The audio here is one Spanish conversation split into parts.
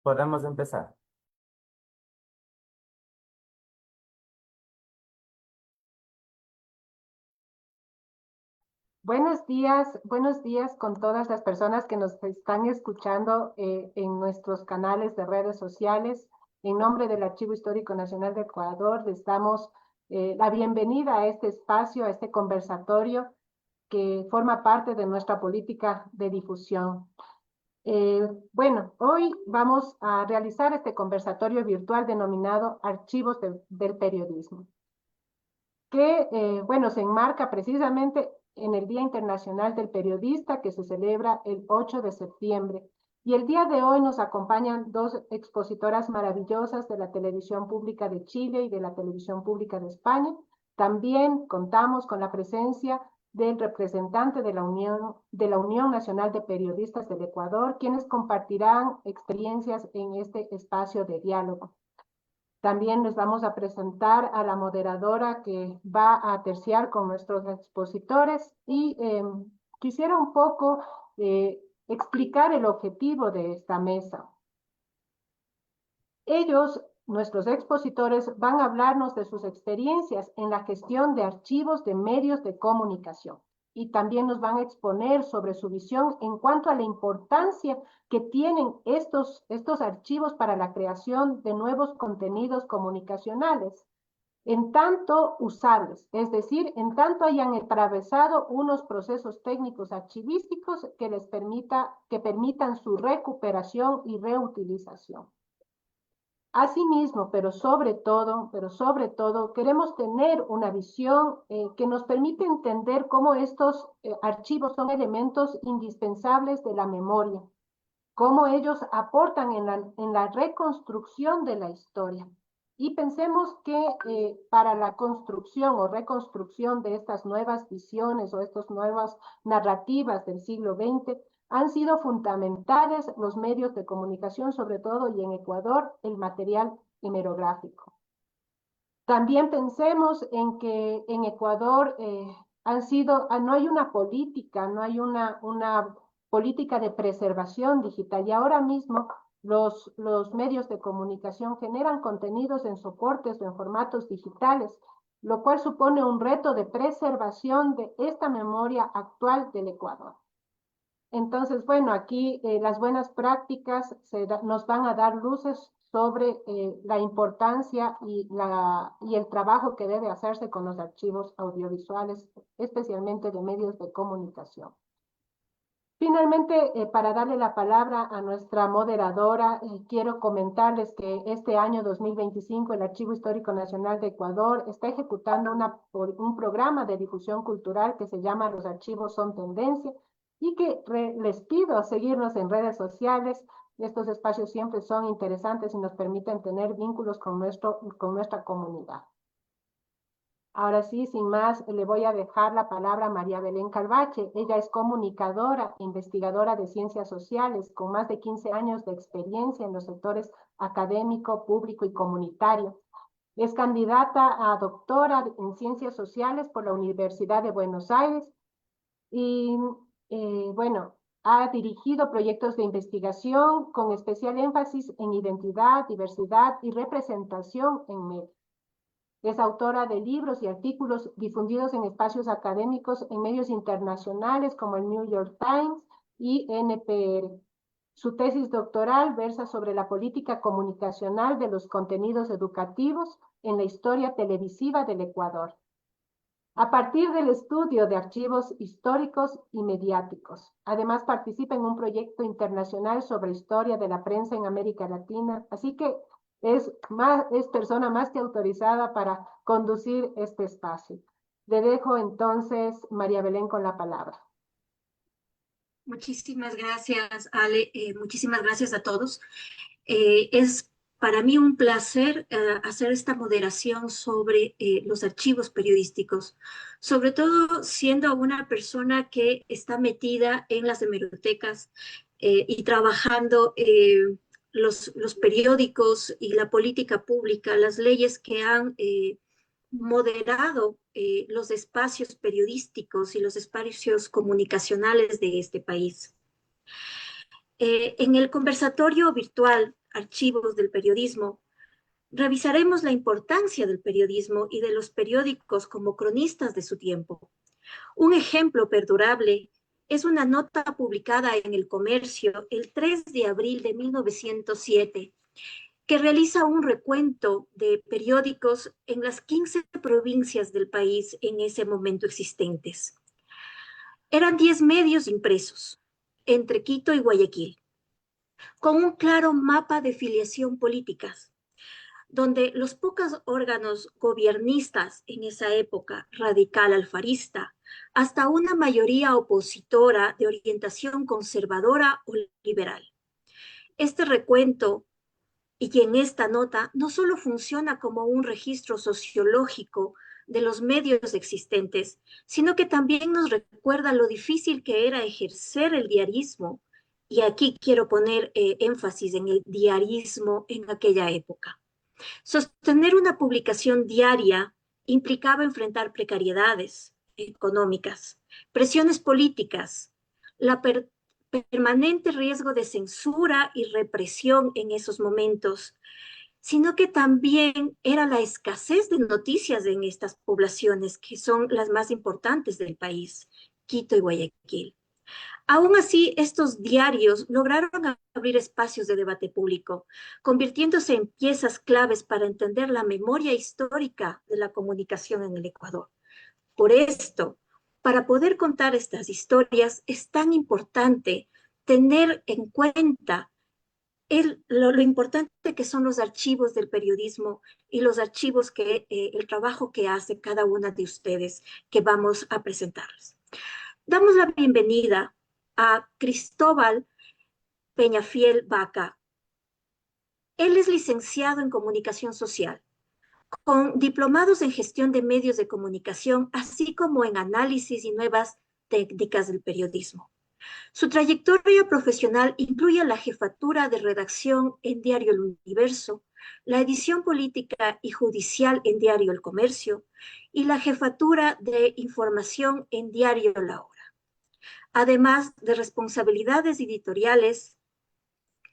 Podemos empezar. Buenos días con todas las personas que nos están escuchando en nuestros canales de redes sociales. En nombre del Archivo Histórico Nacional de Ecuador, les damos la bienvenida a este espacio, a este conversatorio que forma parte de nuestra política de difusión. Hoy vamos a realizar este conversatorio virtual denominado Archivos del Periodismo que se enmarca precisamente en el Día Internacional del Periodista que se celebra el 8 de septiembre. Y el día de hoy nos acompañan dos expositoras maravillosas de la Televisión Pública de Chile y de la Televisión Pública de España. También contamos con la presencia del representante de la Unión Nacional de Periodistas del Ecuador, quienes compartirán experiencias en este espacio de diálogo. También les vamos a presentar a la moderadora que va a terciar con nuestros expositores y quisiera un poco explicar el objetivo de esta mesa. Ellos, nuestros expositores, van a hablarnos de sus experiencias en la gestión de archivos de medios de comunicación y también nos van a exponer sobre su visión en cuanto a la importancia que tienen estos archivos para la creación de nuevos contenidos comunicacionales, en tanto usables, es decir, en tanto hayan atravesado unos procesos técnicos archivísticos que permitan su recuperación y reutilización. Asimismo, pero sobre todo, queremos tener una visión que nos permite entender cómo estos archivos son elementos indispensables de la memoria, cómo ellos aportan en la reconstrucción de la historia. Y pensemos que para la construcción o reconstrucción de estas nuevas visiones o estas nuevas narrativas del siglo XX, han sido fundamentales los medios de comunicación, sobre todo, y en Ecuador, el material hemerográfico. También pensemos en que en Ecuador no hay una política, no hay una política de preservación digital y ahora mismo los medios de comunicación generan contenidos en soportes o en formatos digitales, lo cual supone un reto de preservación de esta memoria actual del Ecuador. Entonces, aquí las buenas prácticas nos van a dar luces sobre la importancia y el trabajo que debe hacerse con los archivos audiovisuales, especialmente de medios de comunicación. Finalmente, para darle la palabra a nuestra moderadora, quiero comentarles que este año 2025 el Archivo Histórico Nacional de Ecuador está ejecutando un programa de difusión cultural que se llama Los Archivos Son Tendencia y que les pido seguirnos en redes sociales. Estos espacios siempre son interesantes y nos permiten tener vínculos con nuestra comunidad. Ahora sí, sin más, le voy a dejar la palabra a María Belén Calvache. Ella es comunicadora e investigadora de ciencias sociales con más de 15 años de experiencia en los sectores académico, público y comunitario. Es candidata a doctora en ciencias sociales por la Universidad de Buenos Aires y, ha dirigido proyectos de investigación con especial énfasis en identidad, diversidad y representación en medios. Es autora de libros y artículos difundidos en espacios académicos en medios internacionales como el New York Times y NPR. Su tesis doctoral versa sobre la política comunicacional de los contenidos educativos en la historia televisiva del Ecuador, a partir del estudio de archivos históricos y mediáticos. Además, participa en un proyecto internacional sobre historia de la prensa en América Latina, así que es persona más que autorizada para conducir este espacio. Le dejo entonces, María Belén, con la palabra. Muchísimas gracias, Ale. Muchísimas gracias a todos. Es para mí un placer hacer esta moderación sobre los archivos periodísticos, sobre todo siendo una persona que está metida en las hemerotecas y trabajando los periódicos y la política pública, las leyes que han moderado los espacios periodísticos y los espacios comunicacionales de este país. En el conversatorio virtual archivos del periodismo, revisaremos la importancia del periodismo y de los periódicos como cronistas de su tiempo. Un ejemplo perdurable es una nota publicada en El Comercio el 3 de abril de 1907, que realiza un recuento de periódicos en las 15 provincias del país en ese momento existentes. Eran 10 medios impresos entre Quito y Guayaquil, con un claro mapa de filiación políticas, donde los pocos órganos gobiernistas en esa época, radical alfarista, hasta una mayoría opositora de orientación conservadora o liberal. Este recuento y en esta nota no solo funciona como un registro sociológico de los medios existentes, sino que también nos recuerda lo difícil que era ejercer el diarismo, y aquí quiero poner énfasis en el diarismo en aquella época. Sostener una publicación diaria implicaba enfrentar precariedades económicas, presiones políticas, la permanente riesgo de censura y represión en esos momentos, sino que también era la escasez de noticias en estas poblaciones que son las más importantes del país, Quito y Guayaquil. Aún así, estos diarios lograron abrir espacios de debate público, convirtiéndose en piezas claves para entender la memoria histórica de la comunicación en el Ecuador. Por esto, para poder contar estas historias, es tan importante tener en cuenta lo importante que son los archivos del periodismo y los archivos el trabajo que hace cada una de ustedes que vamos a presentarles. Damos la bienvenida a Cristóbal Peñafiel Vaca. Él es licenciado en Comunicación Social, con diplomados en Gestión de Medios de Comunicación, así como en Análisis y Nuevas Técnicas del Periodismo. Su trayectoria profesional incluye la jefatura de redacción en Diario El Universo, la edición política y judicial en Diario El Comercio y la jefatura de información en Diario La Hora, además de responsabilidades editoriales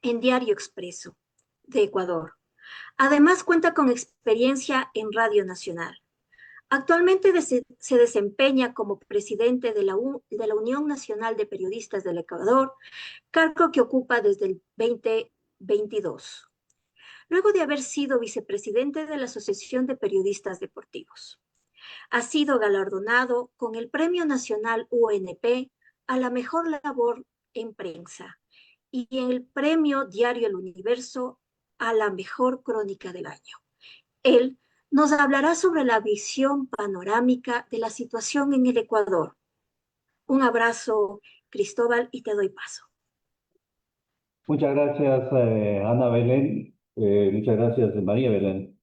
en Diario Expreso de Ecuador. Además, cuenta con experiencia en Radio Nacional. Actualmente se desempeña como presidente de la Unión Nacional de Periodistas del Ecuador, cargo que ocupa desde el 2022, luego de haber sido vicepresidente de la Asociación de Periodistas Deportivos. Ha sido galardonado con el Premio Nacional UNP a la mejor labor en prensa y en el Premio Diario El Universo a la mejor crónica del año. Él nos hablará sobre la visión panorámica de la situación en el Ecuador. Un abrazo, Cristóbal, y te doy paso. Muchas gracias, Ana Belén. Muchas gracias, María Belén.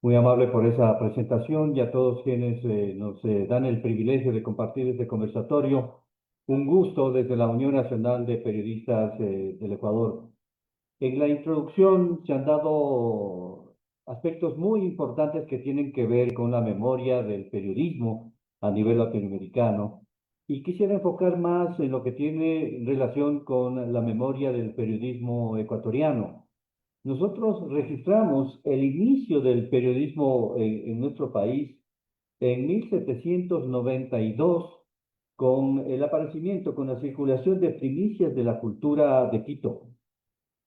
Muy amable por esa presentación y a todos quienes nos dan el privilegio de compartir este conversatorio. Un gusto desde la Unión Nacional de Periodistas del Ecuador. En la introducción se han dado aspectos muy importantes que tienen que ver con la memoria del periodismo a nivel latinoamericano. Y quisiera enfocar más en lo que tiene relación con la memoria del periodismo ecuatoriano. Nosotros registramos el inicio del periodismo en nuestro país en 1792 con el aparecimiento, con la circulación de primicias de la cultura de Quito.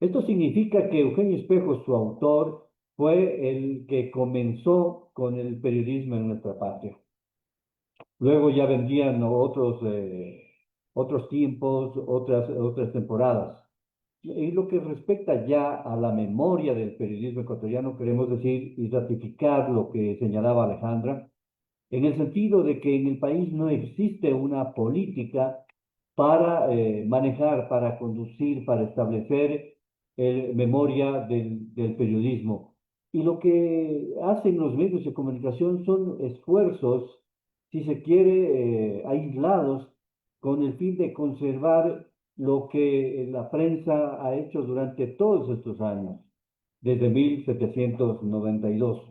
Esto significa que Eugenio Espejo, su autor, fue el que comenzó con el periodismo en nuestra patria. Luego ya vendrían otros tiempos, otras temporadas. En lo que respecta ya a la memoria del periodismo ecuatoriano, queremos decir y ratificar lo que señalaba Alejandra, en el sentido de que en el país no existe una política para manejar, para conducir, para establecer memoria del periodismo. Y lo que hacen los medios de comunicación son esfuerzos, si se quiere, aislados, con el fin de conservar lo que la prensa ha hecho durante todos estos años, desde 1792.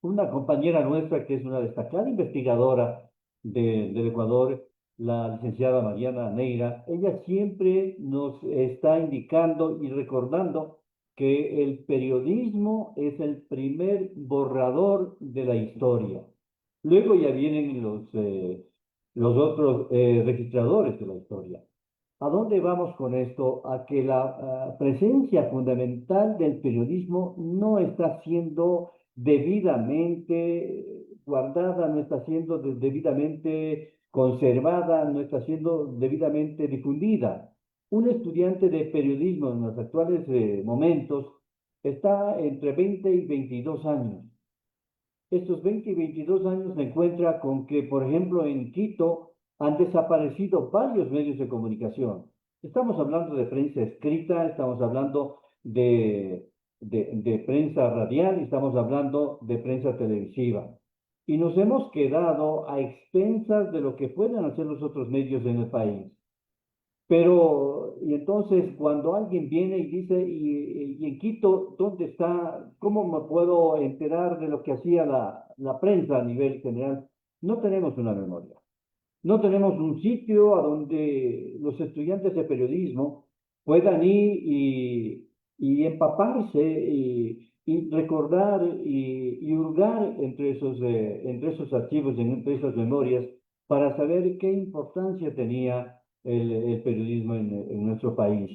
Una compañera nuestra que es una destacada investigadora del Ecuador, la licenciada Mariana Neira, ella siempre nos está indicando y recordando que el periodismo es el primer borrador de la historia. Luego ya vienen los otros registradores de la historia. ¿A dónde vamos con esto? A que la presencia fundamental del periodismo no está siendo debidamente guardada, no está siendo debidamente conservada, no está siendo debidamente difundida. Un estudiante de periodismo en los actuales momentos está entre 20 y 22 años. Estos 20 y 22 años se encuentra con que, por ejemplo, en Quito han desaparecido varios medios de comunicación. Estamos hablando de prensa escrita, estamos hablando de prensa radial, estamos hablando de prensa televisiva. Y nos hemos quedado a expensas de lo que pueden hacer los otros medios en el país. Pero, y entonces cuando alguien viene y dice, y en Quito, ¿dónde está? ¿Cómo me puedo enterar de lo que hacía la prensa a nivel general? No tenemos una memoria. No tenemos un sitio a donde los estudiantes de periodismo puedan ir y empaparse y recordar y hurgar entre esos archivos, entre esas memorias, para saber qué importancia tenía el periodismo en nuestro país.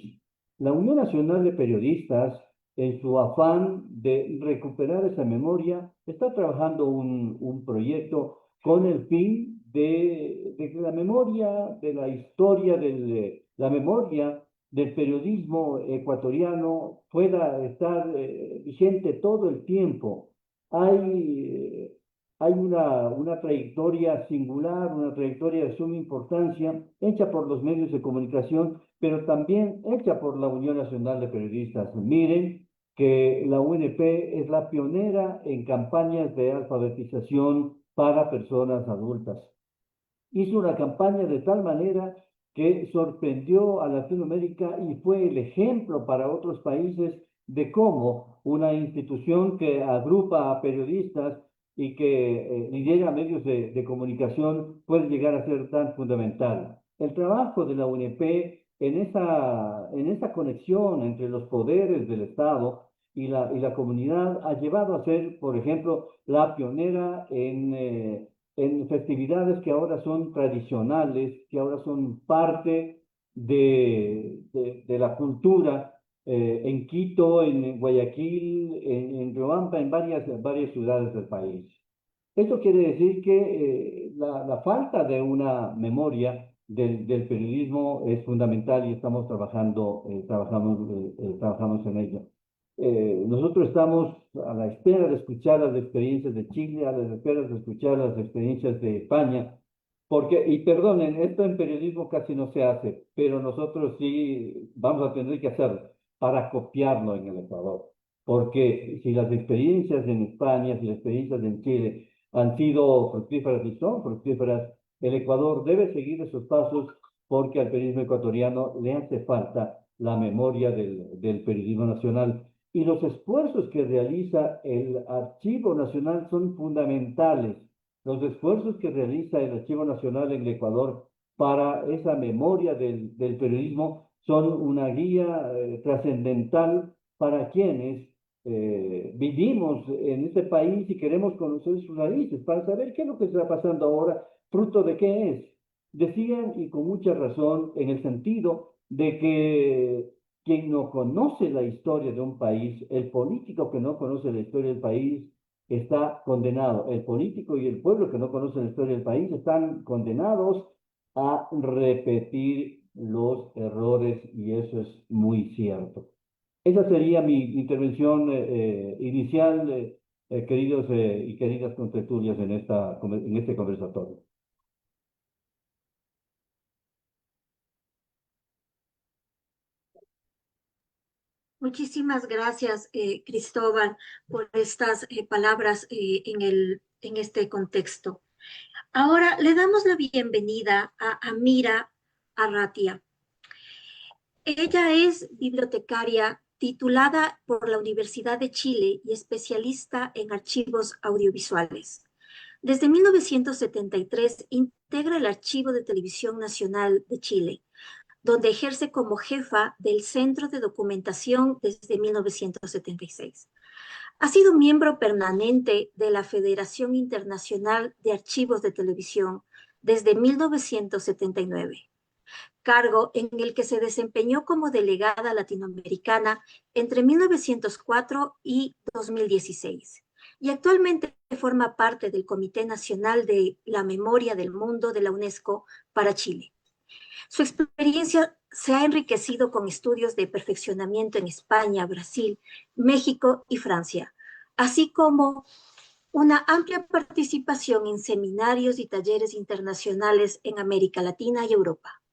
La Unión Nacional de Periodistas, en su afán de recuperar esa memoria, está trabajando un proyecto con el fin de que la memoria de la historia, la memoria del periodismo ecuatoriano pueda estar vigente todo el tiempo. Hay una trayectoria singular, una trayectoria de suma importancia, hecha por los medios de comunicación, pero también hecha por la Unión Nacional de Periodistas. Miren que la UNP es la pionera en campañas de alfabetización para personas adultas. Hizo una campaña de tal manera que sorprendió a Latinoamérica y fue el ejemplo para otros países de cómo una institución que agrupa a periodistas y que lidera medios de comunicación puede llegar a ser tan fundamental. El trabajo de la UNP en esa conexión entre los poderes del Estado y la comunidad ha llevado a ser, por ejemplo, la pionera en festividades que ahora son tradicionales, que ahora son parte de la cultura en Quito, en Guayaquil, en Riobamba, en varias ciudades del país. Esto quiere decir que la falta de una memoria del periodismo es fundamental y estamos trabajamos en ello. Nosotros estamos a la espera de escuchar las experiencias de Chile, a la espera de escuchar las experiencias de España, porque, y perdonen, esto en periodismo casi no se hace, pero nosotros sí vamos a tener que hacerlo para copiarlo en el Ecuador, porque si las experiencias en España, si las experiencias en Chile han sido fructíferas y son fructíferas, el Ecuador debe seguir esos pasos porque al periodismo ecuatoriano le hace falta la memoria del periodismo nacional. Y los esfuerzos que realiza el Archivo Nacional son fundamentales. Los esfuerzos que realiza el Archivo Nacional en el Ecuador para esa memoria del periodismo son una guía trascendental para quienes vivimos en este país y queremos conocer sus raíces, para saber qué es lo que está pasando ahora, fruto de qué es. Decían, y con mucha razón, en el sentido de que quien no conoce la historia de un país, el político que no conoce la historia del país, está condenado. El político y el pueblo que no conocen la historia del país están condenados a repetir los errores y eso es muy cierto. Esa sería mi intervención inicial, queridos y queridas contertulias en este conversatorio. Muchísimas gracias, Cristóbal, por estas palabras en este contexto. Ahora le damos la bienvenida a Amira Arratia. Ella es bibliotecaria titulada por la Universidad de Chile y especialista en archivos audiovisuales. Desde 1973 integra el Archivo de Televisión Nacional de Chile. donde ejerce como jefa del Centro de Documentación desde 1976. Ha sido miembro permanente de la Federación Internacional de Archivos de Televisión desde 1979, cargo en el que se desempeñó como delegada latinoamericana entre 1904 y 2016, y actualmente forma parte del Comité Nacional de la Memoria del Mundo de la UNESCO para Chile. Su experiencia se ha enriquecido con estudios de perfeccionamiento en España, Brasil, México y Francia, así como una amplia participación en seminarios y talleres internacionales en América Latina y Europa.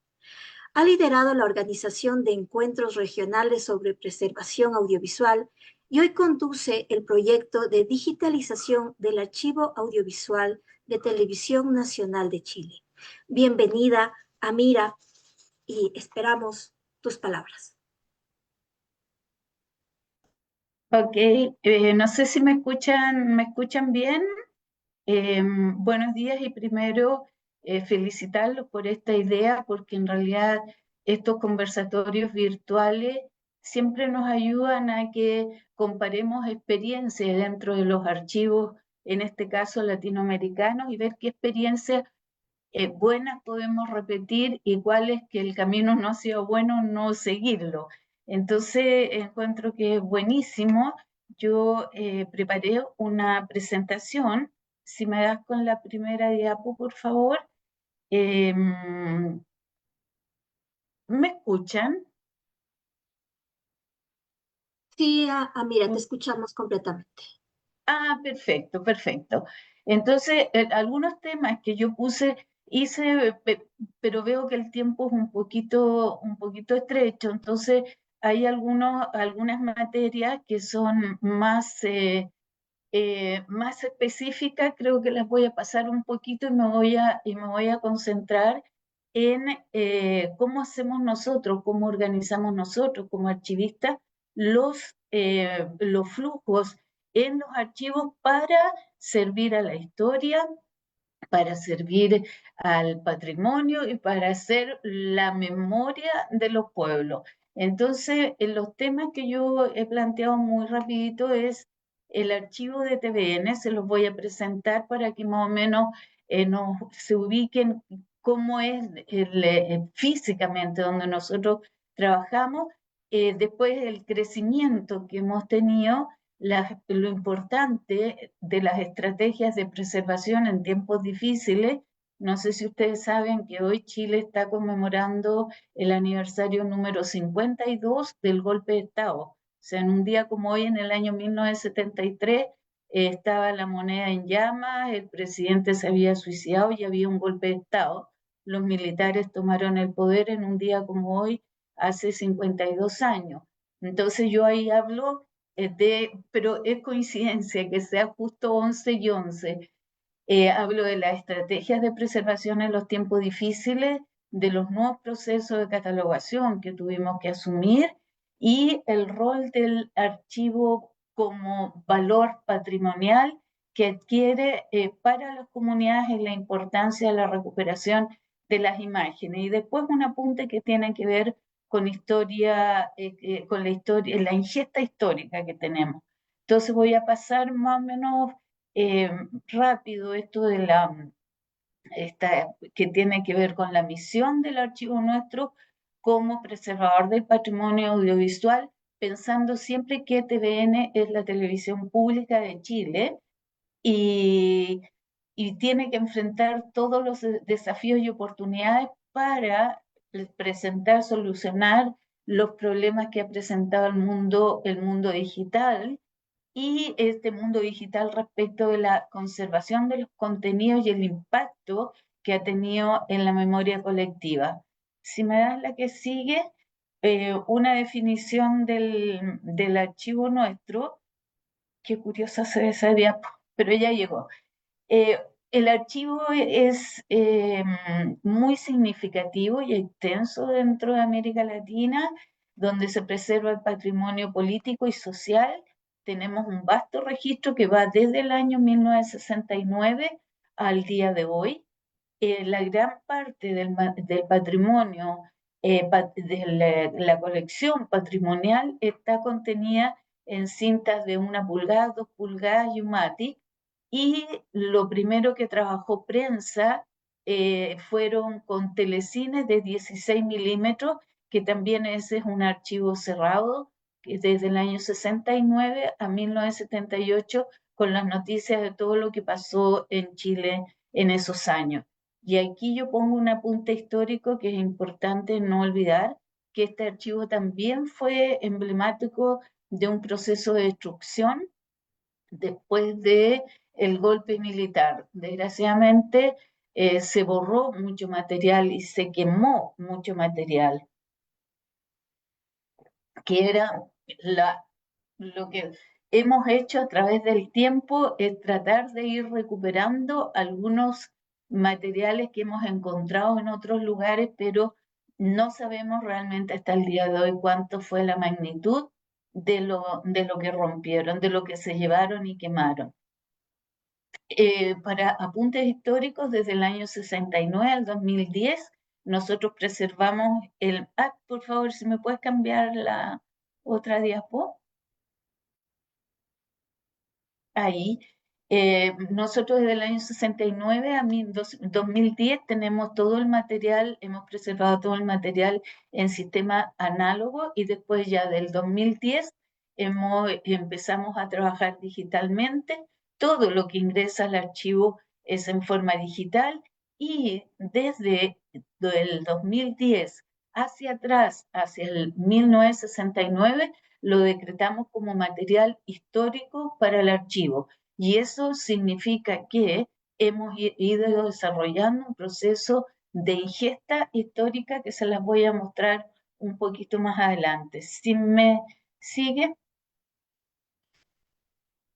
Ha liderado la organización de encuentros regionales sobre preservación audiovisual y hoy conduce el proyecto de digitalización del archivo audiovisual de Televisión Nacional de Chile. Bienvenida, Amira, y esperamos tus palabras. Ok, no sé si me escuchan bien. Buenos días y primero felicitarlos por esta idea porque en realidad estos conversatorios virtuales siempre nos ayudan a que comparemos experiencias dentro de los archivos, en este caso latinoamericanos, y ver qué experiencias buenas podemos repetir y cuáles que el camino no ha sido bueno no seguirlo. Entonces encuentro que es buenísimo. Yo preparé una presentación. Si me das con la primera diapo, por favor. ¿Me escuchan? Sí, Amira, te escuchamos completamente. Ah, perfecto, perfecto. Entonces, algunos temas que yo hice, pero veo que el tiempo es un poquito estrecho, entonces hay algunas materias que son más específicas, creo que las voy a pasar un poquito y me voy a concentrar en cómo hacemos nosotros, cómo organizamos nosotros como archivistas los flujos en los archivos para servir a la historia, para servir al patrimonio y para hacer la memoria de los pueblos. Entonces, en los temas que yo he planteado muy rapidito es el archivo de TVN, se los voy a presentar para que más o menos se ubiquen cómo es físicamente donde nosotros trabajamos. Después, el crecimiento que hemos tenido, lo importante de las estrategias de preservación en tiempos difíciles. No sé si ustedes saben que hoy Chile está conmemorando el aniversario número 52 del golpe de Estado. O sea, en un día como hoy, en el año 1973, estaba la moneda en llamas, el presidente se había suicidado y había un golpe de Estado. Los militares tomaron el poder en un día como hoy, hace 52 años. Entonces yo ahí hablo pero es coincidencia que sea justo 11 y 11. Hablo de las estrategias de preservación en los tiempos difíciles, de los nuevos procesos de catalogación que tuvimos que asumir y el rol del archivo como valor patrimonial que adquiere para las comunidades en la importancia de la recuperación de las imágenes. Y después un apunte que tiene que ver con con la ingesta histórica que tenemos. Entonces voy a pasar más o menos rápido esto de que tiene que ver con la misión del archivo nuestro como preservador del patrimonio audiovisual, pensando siempre que TVN es la televisión pública de Chile y, y tiene que enfrentar todos los desafíos y oportunidades para presentar, solucionar los problemas que ha presentado el mundo digital y este mundo digital respecto de la conservación de los contenidos y el impacto que ha tenido en la memoria colectiva. Si me das la que sigue, una definición del archivo nuestro, qué curiosa se ve esa diapo, pero ya llegó. El archivo es muy significativo y extenso dentro de América Latina, donde se preserva el patrimonio político y social. Tenemos un vasto registro que va desde el año 1969 al día de hoy. La gran parte del patrimonio la colección patrimonial está contenida en cintas de 1 pulgada, 2 pulgadas y un Matic. Y lo primero que trabajó prensa fueron con telecines de 16 milímetros, que también ese es un archivo cerrado, que desde el año 69 a 1978, con las noticias de todo lo que pasó en Chile en esos años. Y aquí yo pongo un apunte histórico que es importante no olvidar, que este archivo también fue emblemático de un proceso de destrucción después de el golpe militar. Desgraciadamente se borró mucho material y se quemó mucho material, que era lo que hemos hecho a través del tiempo, es tratar de ir recuperando algunos materiales que hemos encontrado en otros lugares, pero no sabemos realmente hasta el día de hoy cuánto fue la magnitud de lo que rompieron, de lo que se llevaron y quemaron. Para apuntes históricos, desde el año 69 al 2010, nosotros preservamos el... por favor, si me puedes cambiar la otra diapo. Ahí. Nosotros desde el año 69 a 2010 tenemos todo el material, hemos preservado todo el material en sistema análogo, y después ya del 2010 empezamos a trabajar digitalmente. Todo lo que ingresa al archivo es en forma digital, y desde el 2010 hacia atrás, hacia el 1969, lo decretamos como material histórico para el archivo. Y eso significa que hemos ido desarrollando un proceso de ingesta histórica que se las voy a mostrar un poquito más adelante. Si me sigue,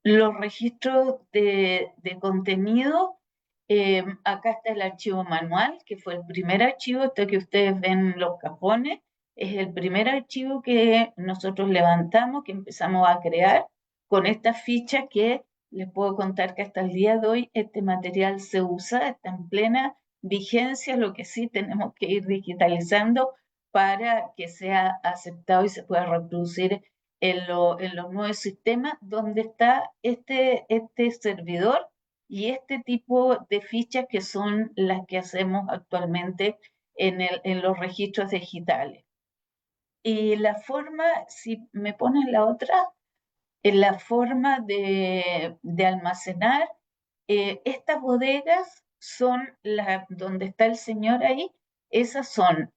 los registros de contenido, acá está el archivo manual, que fue el primer archivo, este que ustedes ven en los cajones, es el primer archivo que nosotros levantamos, que empezamos a crear con estas fichas, que les puedo contar que hasta el día de hoy este material se usa, está en plena vigencia. Lo que sí tenemos que ir digitalizando para que sea aceptado y se pueda reproducir en los nuevos sistemas, donde está este servidor y este tipo de fichas, que son las que hacemos actualmente en los registros digitales. Y la forma, si me pones la otra, en la forma de almacenar, estas bodegas son donde está el señor ahí, esas son,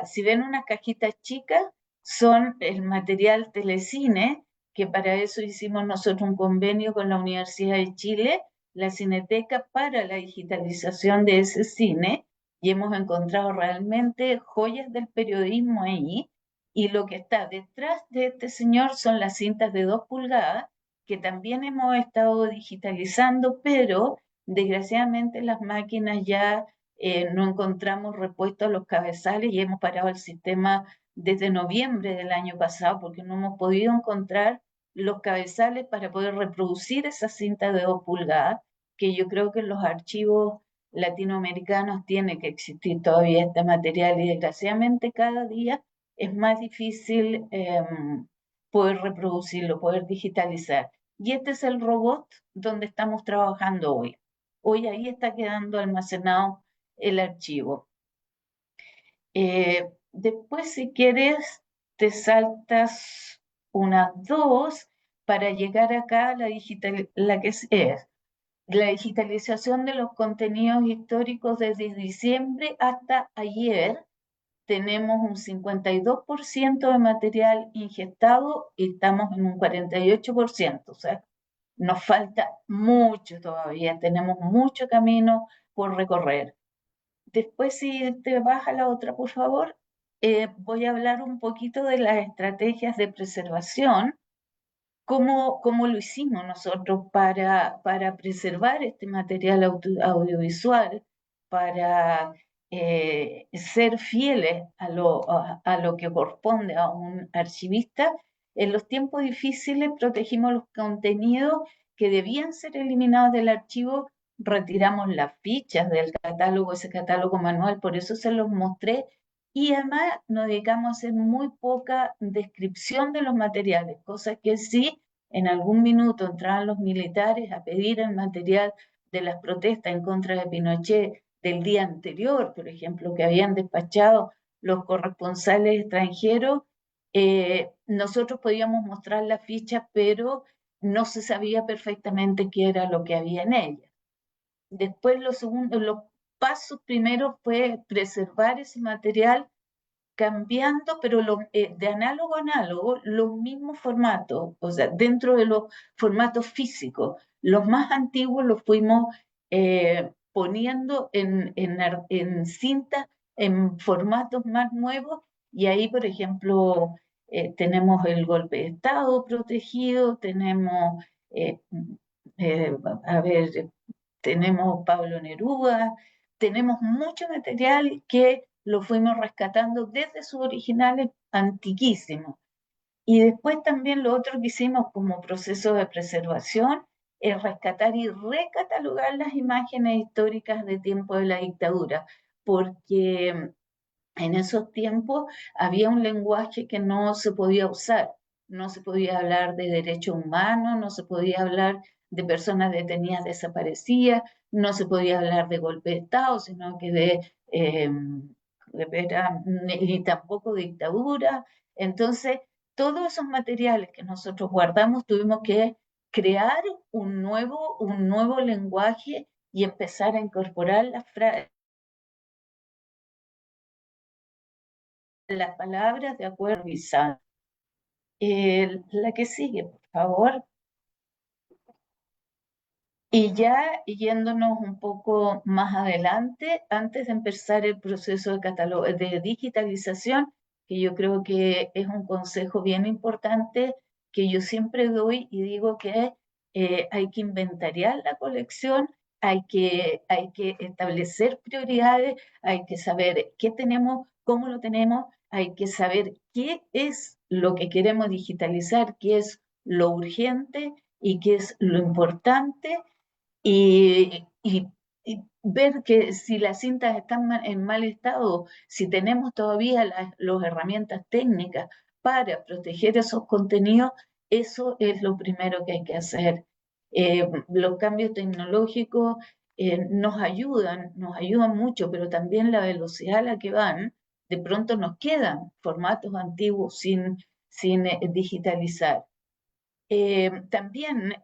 si ven unas cajitas chicas, son el material telecine, que para eso hicimos nosotros un convenio con la Universidad de Chile, la Cineteca, para la digitalización de ese cine, y hemos encontrado realmente joyas del periodismo ahí. Y lo que está detrás de este señor son las cintas de 2 pulgadas, que también hemos estado digitalizando, pero desgraciadamente las máquinas ya no encontramos repuesto a los cabezales, y hemos parado el sistema desde noviembre del año pasado porque no hemos podido encontrar los cabezales para poder reproducir esas cintas de 2 pulgadas, que yo creo que en los archivos latinoamericanos tiene que existir todavía este material, y desgraciadamente cada día es más difícil poder reproducirlo, poder digitalizar. Y este es el robot donde estamos trabajando hoy. Hoy ahí está quedando almacenado el archivo. Después, si quieres, te saltas unas 2 para llegar acá a la la digitalización de los contenidos históricos desde diciembre hasta ayer. Tenemos un 52% de material ingestado y estamos en un 48%, o sea, nos falta mucho todavía, tenemos mucho camino por recorrer. Después, si te vas a la otra, por favor, voy a hablar un poquito de las estrategias de preservación, cómo lo hicimos nosotros para preservar este material audiovisual, para ser fieles a lo que corresponde a un archivista. En los tiempos difíciles protegimos los contenidos que debían ser eliminados del archivo, retiramos las fichas del catálogo, ese catálogo manual, por eso se los mostré, y además nos dedicamos a hacer muy poca descripción de los materiales, cosa que sí, en algún minuto entraban los militares a pedir el material de las protestas en contra de Pinochet del día anterior, por ejemplo, que habían despachado los corresponsales extranjeros. Nosotros podíamos mostrar la ficha, pero no se sabía perfectamente qué era lo que había en ella. Después los pasos primero fue preservar ese material cambiando, pero de análogo a análogo, los mismos formatos, o sea, dentro de los formatos físicos. Los más antiguos los fuimos poniendo en cinta, en formatos más nuevos, y ahí, por ejemplo, tenemos el golpe de Estado protegido, tenemos, eh, a ver, tenemos Pablo Neruda, tenemos mucho material que lo fuimos rescatando desde sus originales antiquísimos. Y después también lo otro que hicimos como proceso de preservación es rescatar y recatalogar las imágenes históricas de tiempo de la dictadura, porque en esos tiempos había un lenguaje que no se podía usar. No se podía hablar de derechos humanos, no se podía hablar de personas detenidas desaparecidas, no se podía hablar de golpe de Estado, sino que ni tampoco dictadura. Entonces, todos esos materiales que nosotros guardamos tuvimos que crear un nuevo lenguaje y empezar a incorporar las palabras de acuerdo a la que sigue, por favor. Y ya yéndonos un poco más adelante, antes de empezar el proceso de digitalización, que yo creo que es un consejo bien importante que yo siempre doy y digo que hay que inventariar la colección, hay que establecer prioridades, hay que saber qué tenemos, cómo lo tenemos, hay que saber qué es lo que queremos digitalizar, qué es lo urgente y qué es lo importante y ver que si las cintas están en mal estado, si tenemos todavía las herramientas técnicas para proteger esos contenidos, eso es lo primero que hay que hacer. Los cambios tecnológicos nos ayudan mucho, pero también la velocidad a la que van, de pronto nos quedan formatos antiguos sin digitalizar. También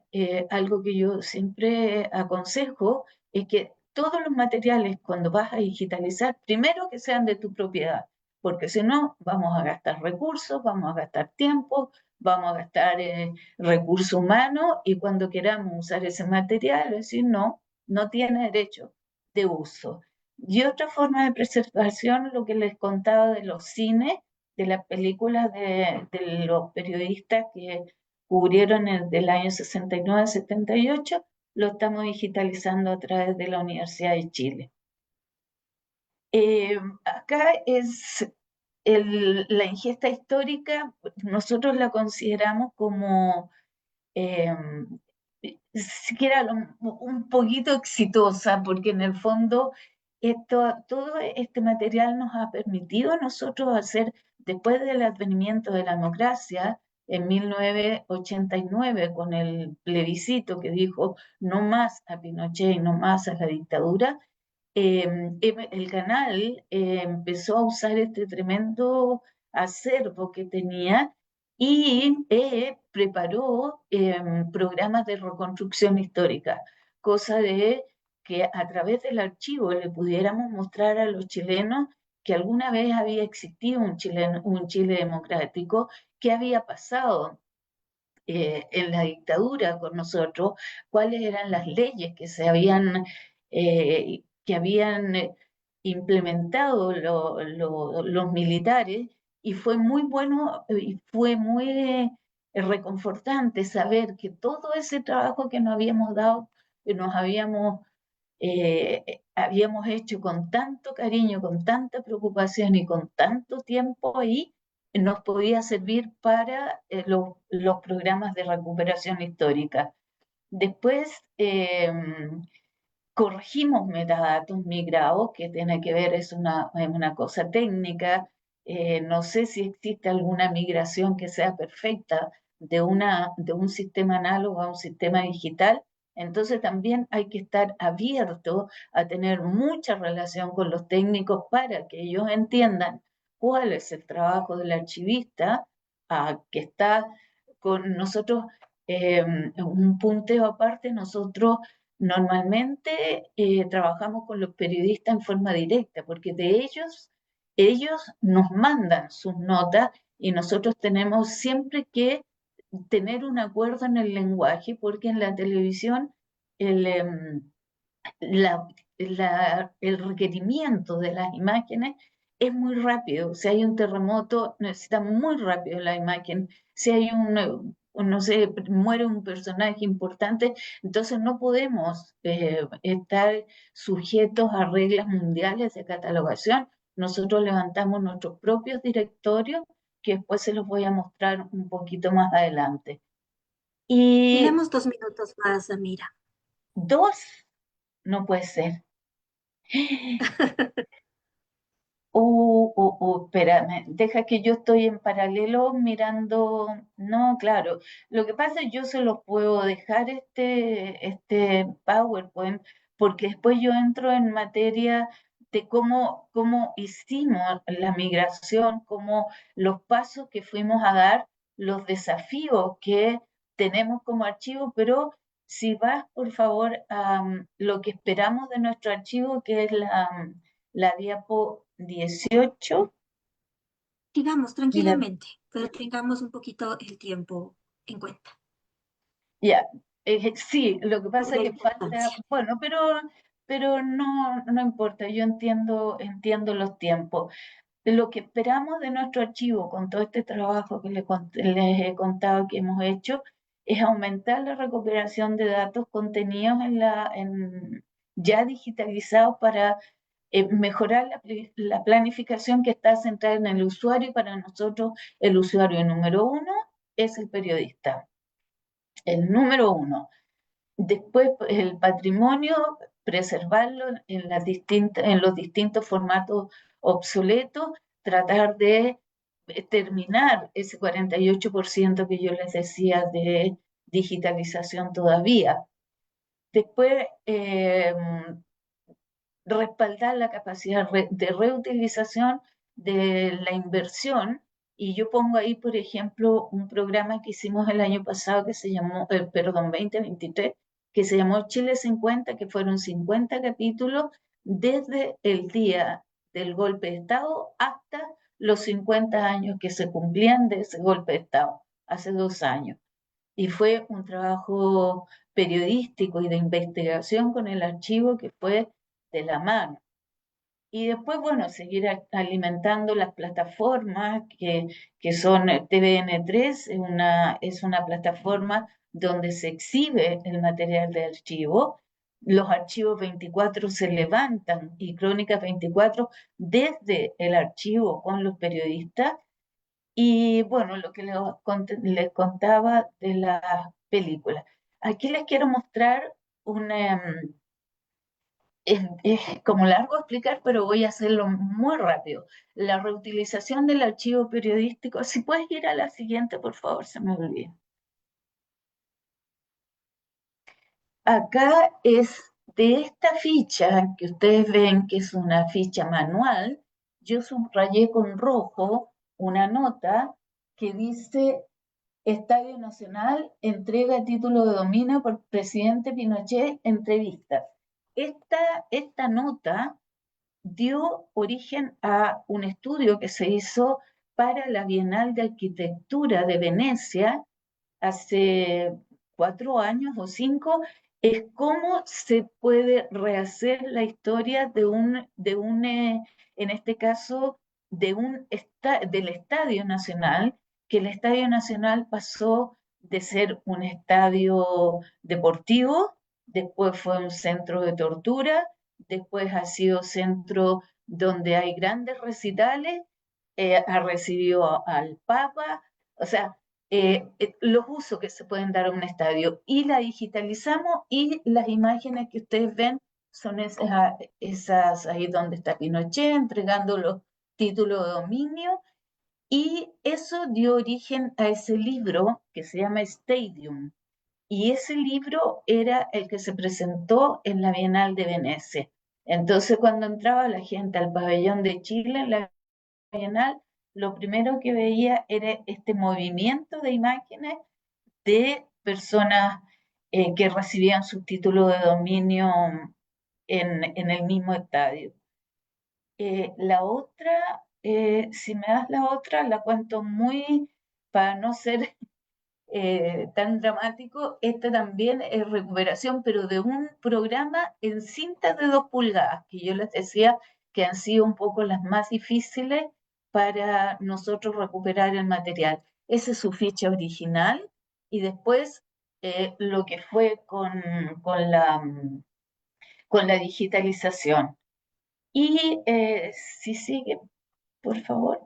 algo que yo siempre aconsejo es que todos los materiales cuando vas a digitalizar, primero que sean de tu propiedad, porque si no vamos a gastar recursos, vamos a gastar tiempo, vamos a gastar recursos humanos y cuando queramos usar ese material, es decir, no, no tiene derecho de uso. Y otra forma de preservación, lo que les contaba de los cines, de las películas de los periodistas que cubrieron del año 69-78, lo estamos digitalizando a través de la Universidad de Chile. Acá es la ingesta histórica, nosotros la consideramos como siquiera un poquito exitosa, porque en el fondo todo este material nos ha permitido a nosotros hacer, después del advenimiento de la democracia, en 1989, con el plebiscito que dijo no más a Pinochet y no más a la dictadura, el canal empezó a usar este tremendo acervo que tenía y preparó programas de reconstrucción histórica, cosa de que a través del archivo le pudiéramos mostrar a los chilenos que alguna vez había existido un Chile democrático, qué había pasado en la dictadura con nosotros, cuáles eran las leyes que habían implementado los militares, y fue muy bueno y fue muy reconfortante saber que todo ese trabajo que nos habíamos dado, que habíamos hecho con tanto cariño, con tanta preocupación y con tanto tiempo ahí, nos podía servir para los programas de recuperación histórica. Después, corregimos metadatos migrados, que tiene que ver, es una cosa técnica. No sé si existe alguna migración que sea perfecta de un sistema análogo a un sistema digital. Entonces también hay que estar abierto a tener mucha relación con los técnicos para que ellos entiendan cuál es el trabajo del archivista, que está con nosotros. Un punteo aparte, nosotros normalmente trabajamos con los periodistas en forma directa, porque ellos nos mandan sus notas y nosotros tenemos siempre que tener un acuerdo en el lenguaje, porque en la televisión el, la- el requerimiento de las imágenes es muy rápido. Si hay un terremoto, necesita muy rápido la imagen. Si hay no sé, muere un personaje importante, entonces no podemos estar sujetos a reglas mundiales de catalogación. Nosotros levantamos nuestros propios directorios, que después se los voy a mostrar un poquito más adelante. Y Tenemos 2 minutos más, Amira. dos, no puede ser. Espérame, deja que yo estoy en paralelo mirando. No, claro. Lo que pasa es que yo se los puedo dejar este PowerPoint, porque después yo entro en materia de cómo hicimos la migración, cómo los pasos que fuimos a dar, los desafíos que tenemos como archivo, pero si vas, por favor, a lo que esperamos de nuestro archivo, que es la diapo 18. Sigamos Mira, tranquilamente, pero tengamos un poquito el tiempo en cuenta, ya, sí, lo que por pasa la es que falta, importancia. bueno, pero no importa, yo entiendo los tiempos. Lo que esperamos de nuestro archivo con todo este trabajo que les he contado que hemos hecho es aumentar la recuperación de datos contenidos ya digitalizados para mejorar la planificación que está centrada en el usuario, y para nosotros el usuario número uno es el periodista, el número uno. Después el patrimonio, preservarlo en los distintos formatos obsoletos, tratar de terminar ese 48% que yo les decía de digitalización todavía. Después, respaldar la capacidad de reutilización de la inversión. Y yo pongo ahí, por ejemplo, un programa que hicimos el año pasado que se llamó, perdón, 2023, que se llamó Chile 50, que fueron 50 capítulos desde el día del golpe de Estado hasta los 50 años que se cumplían de ese golpe de Estado, hace 2 años. Y fue un trabajo periodístico y de investigación con el archivo que fue de la mano. Y después, bueno, seguir alimentando las plataformas que son TVN3, es una plataforma donde se exhibe el material de archivo. Los archivos 24 se levantan y Crónicas 24 desde el archivo con los periodistas. Y bueno, lo que les contaba de las películas. Aquí les quiero mostrar una, es como largo explicar, pero voy a hacerlo muy rápido. La reutilización del archivo periodístico. Si puedes ir a la siguiente, por favor, se me olvida. Acá es de esta ficha que ustedes ven que es una ficha manual. Yo subrayé con rojo una nota que dice: Estadio Nacional entrega título de dominio por presidente Pinochet, entrevistas. Esta nota dio origen a un estudio que se hizo para la Bienal de Arquitectura de Venecia hace 4 años o 5, es cómo se puede rehacer la historia en este caso, del Estadio Nacional, que el Estadio Nacional pasó de ser un estadio deportivo, después fue un centro de tortura, después ha sido centro donde hay grandes recitales, ha recibido al Papa, o sea, los usos que se pueden dar a un estadio, y la digitalizamos, y las imágenes que ustedes ven son esas ahí donde está Pinochet entregando los títulos de dominio, y eso dio origen a ese libro que se llama Stadium, y ese libro era el que se presentó en la Bienal de Venecia. Entonces, cuando entraba la gente al pabellón de Chile en la Bienal, lo primero que veía era este movimiento de imágenes de personas que recibían su título de dominio en el mismo estadio. La otra, si me das la otra, la cuento muy, para no ser tan dramático. Esta también es recuperación, pero de un programa en cintas de 2 pulgadas, que yo les decía que han sido un poco las más difíciles para nosotros recuperar el material. Esa es su ficha original, y después lo que fue con la digitalización. Y si sigue, por favor.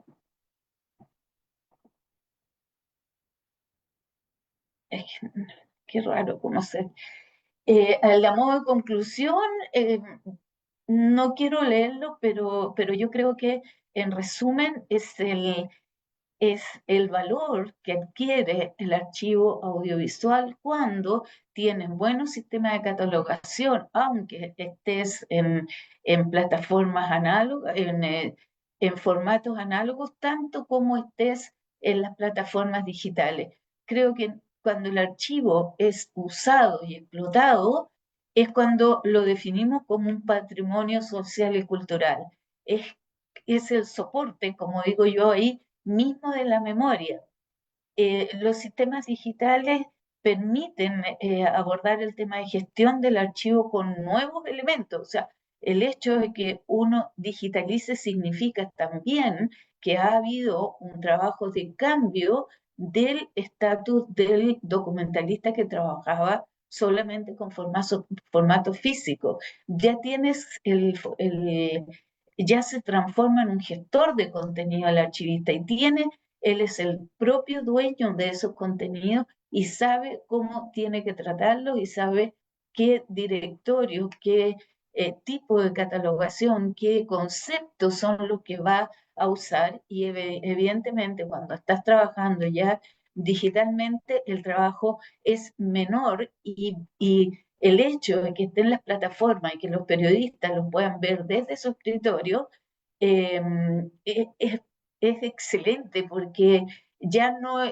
Es que, qué raro cómo se... a modo de conclusión, no quiero leerlo, pero yo creo que en resumen es el valor que adquiere el archivo audiovisual cuando tienen buenos sistemas de catalogación, aunque estés en plataformas análogas, en formatos análogos, tanto como estés en las plataformas digitales. Creo que cuando el archivo es usado y explotado, es cuando lo definimos como un patrimonio social y cultural. Es el soporte, como digo yo ahí, mismo de la memoria. Los sistemas digitales permiten abordar el tema de gestión del archivo con nuevos elementos. O sea, el hecho de que uno digitalice significa también que ha habido un trabajo de cambio del estatus del documentalista que trabajaba solamente con formato físico. Ya tienes ya se transforma en un gestor de contenido el archivista, y él es el propio dueño de esos contenidos y sabe cómo tiene que tratarlos, y sabe qué directorio, qué tipo de catalogación, qué conceptos son los que va a usar. Y evidentemente cuando estás trabajando ya digitalmente, el trabajo es menor, y el hecho de que estén en las plataformas y que los periodistas los puedan ver desde su escritorio es excelente, porque ya no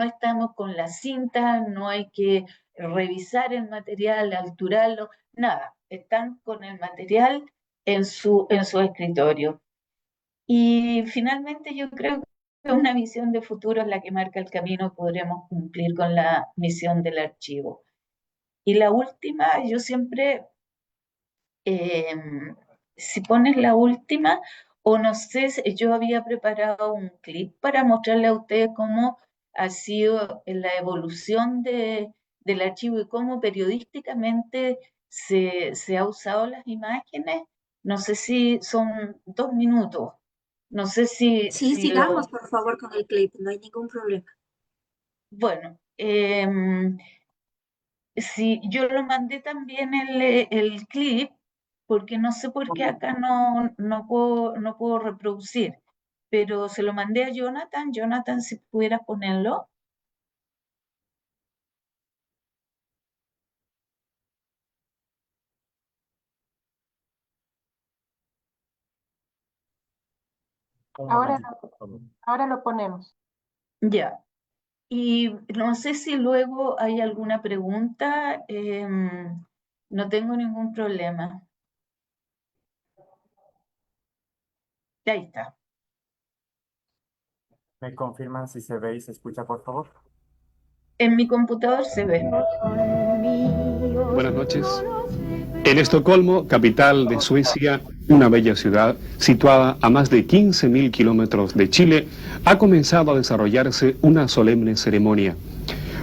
estamos con la cinta, no hay que revisar el material, alturarlo, nada, están con el material en su escritorio. Y finalmente yo creo que una visión de futuro es la que marca el camino, podremos cumplir con la misión del archivo. Y la última, yo siempre, si pones la última, o no sé, yo había preparado un clip para mostrarle a ustedes cómo ha sido la evolución del archivo y cómo periodísticamente se ha usado las imágenes. No sé si son 2 minutos. No sé Sí, si sigamos por favor con el clip, no hay ningún problema. Bueno, sí, yo lo mandé también el clip, porque no sé por qué acá no puedo reproducir, pero se lo mandé a Jonathan. Jonathan, si pudieras ponerlo. Ahora lo ponemos. Ya. Y no sé si luego hay alguna pregunta, no tengo ningún problema. Ahí está. ¿Me confirman si se ve y se escucha, por favor? En mi computador se ve. Buenas noches. En Estocolmo, capital de Suecia, una bella ciudad situada a más de 15.000 kilómetros de Chile, ha comenzado a desarrollarse una solemne ceremonia.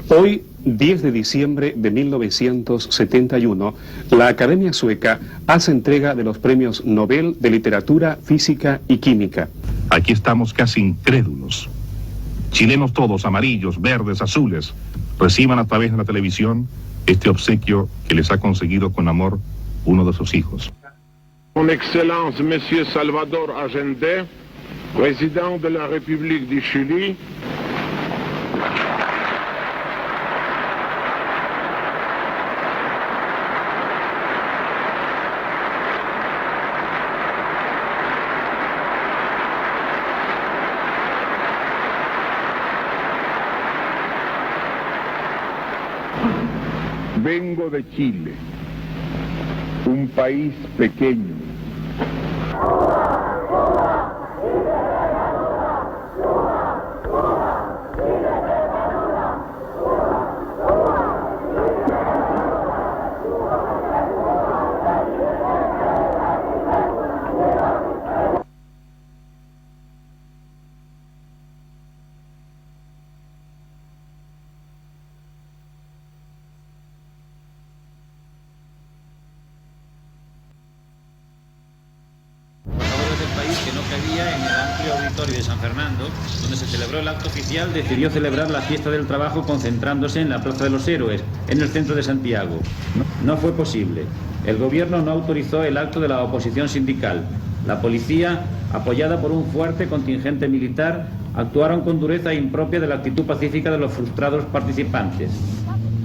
Hoy, 10 de diciembre de 1971, la Academia Sueca hace entrega de los premios Nobel de Literatura, Física y Química. Aquí estamos casi incrédulos. Chilenos todos, amarillos, verdes, azules, reciban a través de la televisión este obsequio que les ha conseguido con amor uno de sus hijos. Son Excellence, Monsieur Salvador Allende, président de la République du Chili. Vengo de Chile, un país pequeño. Del país que no cabía en el amplio auditorio de San Fernando, donde se celebró el acto oficial, decidió celebrar la fiesta del trabajo concentrándose en la Plaza de los Héroes, en el centro de Santiago. No fue posible. El gobierno no autorizó el acto de la oposición sindical. La policía, apoyada por un fuerte contingente militar, actuaron con dureza impropia de la actitud pacífica de los frustrados participantes.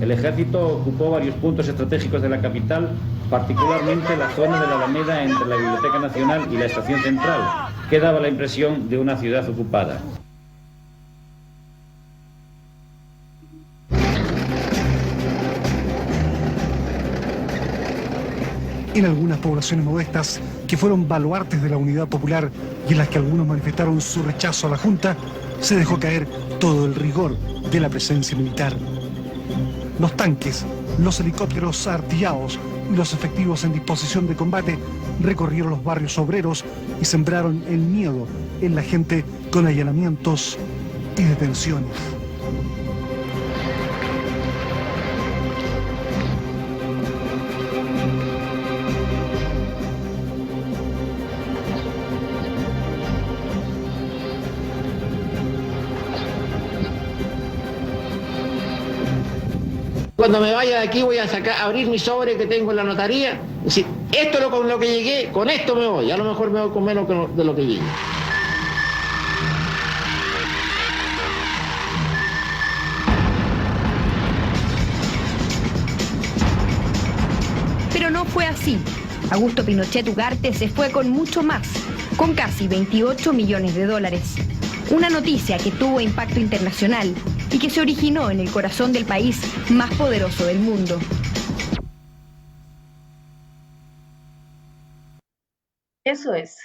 El ejército ocupó varios puntos estratégicos de la capital, particularmente la zona de la Alameda entre la Biblioteca Nacional y la Estación Central, que daba la impresión de una ciudad ocupada. En algunas poblaciones modestas, que fueron baluartes de la unidad popular y en las que algunos manifestaron su rechazo a la Junta, se dejó caer todo el rigor de la presencia militar. Los tanques, los helicópteros artillados y los efectivos en disposición de combate recorrieron los barrios obreros y sembraron el miedo en la gente con allanamientos y detenciones. Cuando me vaya de aquí voy a abrir mi sobre que tengo en la notaría. Si esto es con lo que llegué, con esto me voy. A lo mejor me voy con menos de lo que llegué. Pero no fue así. Augusto Pinochet Ugarte se fue con mucho más, con casi 28 millones de dólares. Una noticia que tuvo impacto internacional y que se originó en el corazón del país más poderoso del mundo. Eso es.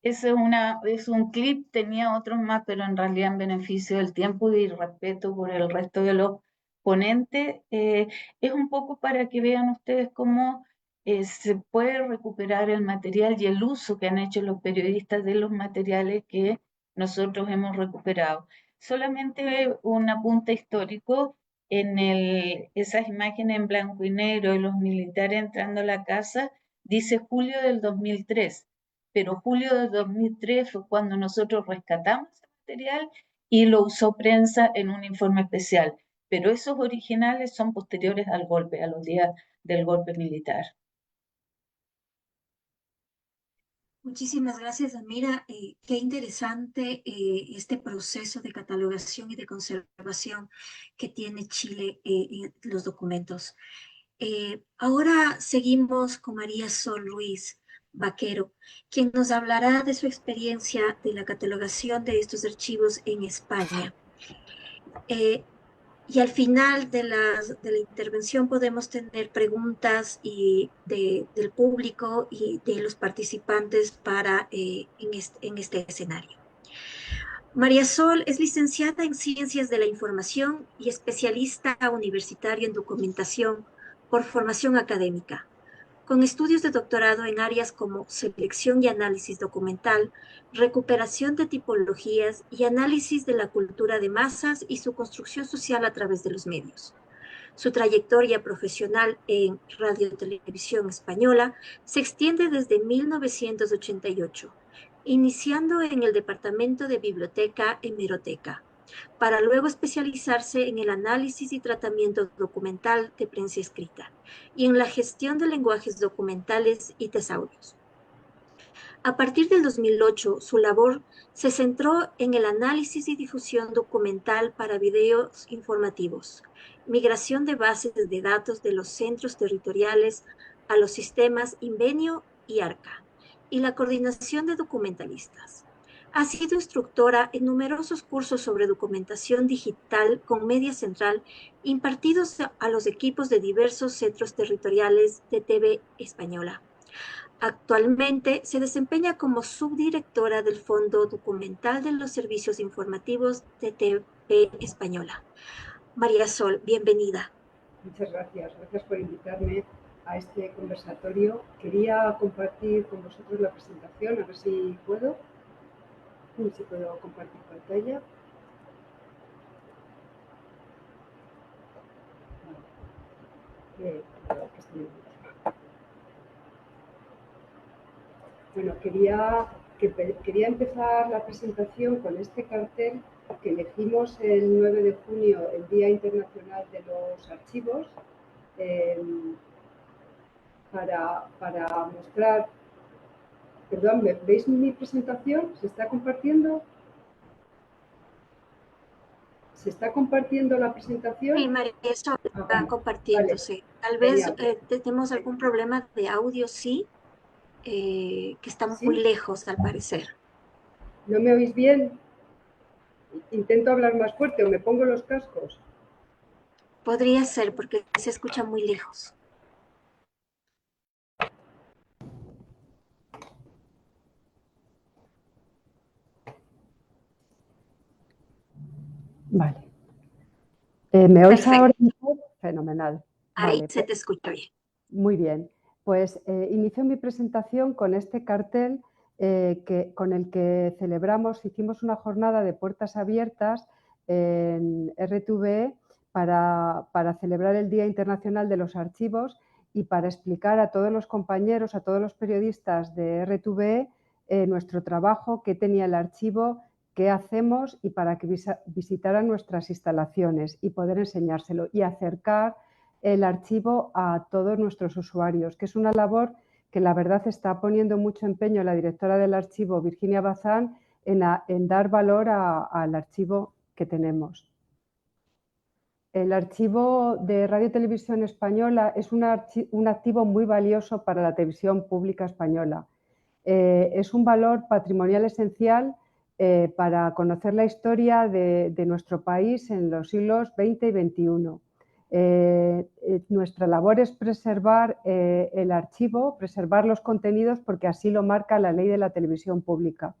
Es un clip, tenía otros más, pero en realidad en beneficio del tiempo y respeto por el resto de los ponentes, es un poco para que vean ustedes cómo se puede recuperar el material y el uso que han hecho los periodistas de los materiales que nosotros hemos recuperado. Solamente un apunte histórico, esas imágenes en blanco y negro de los militares entrando a la casa, dice julio del 2003, pero julio del 2003 fue cuando nosotros rescatamos ese material y lo usó prensa en un informe especial, pero esos originales son posteriores al golpe, a los días del golpe militar. Muchísimas gracias, Amira. Qué interesante este proceso de catalogación y de conservación que tiene Chile en los documentos. Ahora seguimos con María Sol Ruiz Vaquero, quien nos hablará de su experiencia de la catalogación de estos archivos en España. Y al final de la intervención podemos tener preguntas del público y de los participantes en este escenario. María Sol es licenciada en Ciencias de la Información y especialista universitaria en documentación por formación académica, con estudios de doctorado en áreas como selección y análisis documental, recuperación de tipologías y análisis de la cultura de masas y su construcción social a través de los medios. Su trayectoria profesional en Radio y Televisión Española se extiende desde 1988, iniciando en el Departamento de Biblioteca Hemeroteca, para luego especializarse en el análisis y tratamiento documental de prensa escrita y en la gestión de lenguajes documentales y tesaurios. A partir del 2008, su labor se centró en el análisis y difusión documental para videos informativos, migración de bases de datos de los centros territoriales a los sistemas Invenio y Arca, y la coordinación de documentalistas. Ha sido instructora en numerosos cursos sobre documentación digital con Media Central impartidos a los equipos de diversos centros territoriales de TV Española. Actualmente se desempeña como subdirectora del Fondo Documental de los Servicios Informativos de TV Española. María Sol, bienvenida. Muchas gracias. Gracias por invitarme a este conversatorio. Quería compartir con vosotros la presentación, a ver si puedo. Si puedo compartir pantalla. Bueno, quería empezar la presentación con este cartel que elegimos el 9 de junio, el Día Internacional de los Archivos, para mostrar... Perdón, ¿veis mi presentación? ¿Se está compartiendo? ¿Se está compartiendo la presentación? Sí, María, eso está compartiéndose. Vale. Tal vez tenemos algún problema de audio, sí, que está muy lejos, al parecer. ¿No me oís bien? Intento hablar más fuerte o me pongo los cascos. Podría ser, porque se escucha muy lejos. Vale. ¿Me oís Perfecto. ahora mejor? Fenomenal. Ahí vale, se te escucha bien. Muy bien. Pues inicio mi presentación con este cartel con el que hicimos una jornada de puertas abiertas en RTVE para celebrar el Día Internacional de los Archivos y para explicar a todos los compañeros, a todos los periodistas de RTVE nuestro trabajo, qué tenía el archivo, qué hacemos y para que visitaran nuestras instalaciones y poder enseñárselo y acercar el archivo a todos nuestros usuarios, que es una labor que la verdad está poniendo mucho empeño la directora del archivo, Virginia Bazán, en dar valor al archivo que tenemos. El archivo de Radio y Televisión Española es un activo muy valioso para la televisión pública española. Es un valor patrimonial esencial para conocer la historia de nuestro país en los siglos XX y XXI. Nuestra labor es preservar el archivo, preservar los contenidos porque así lo marca la ley de la televisión pública.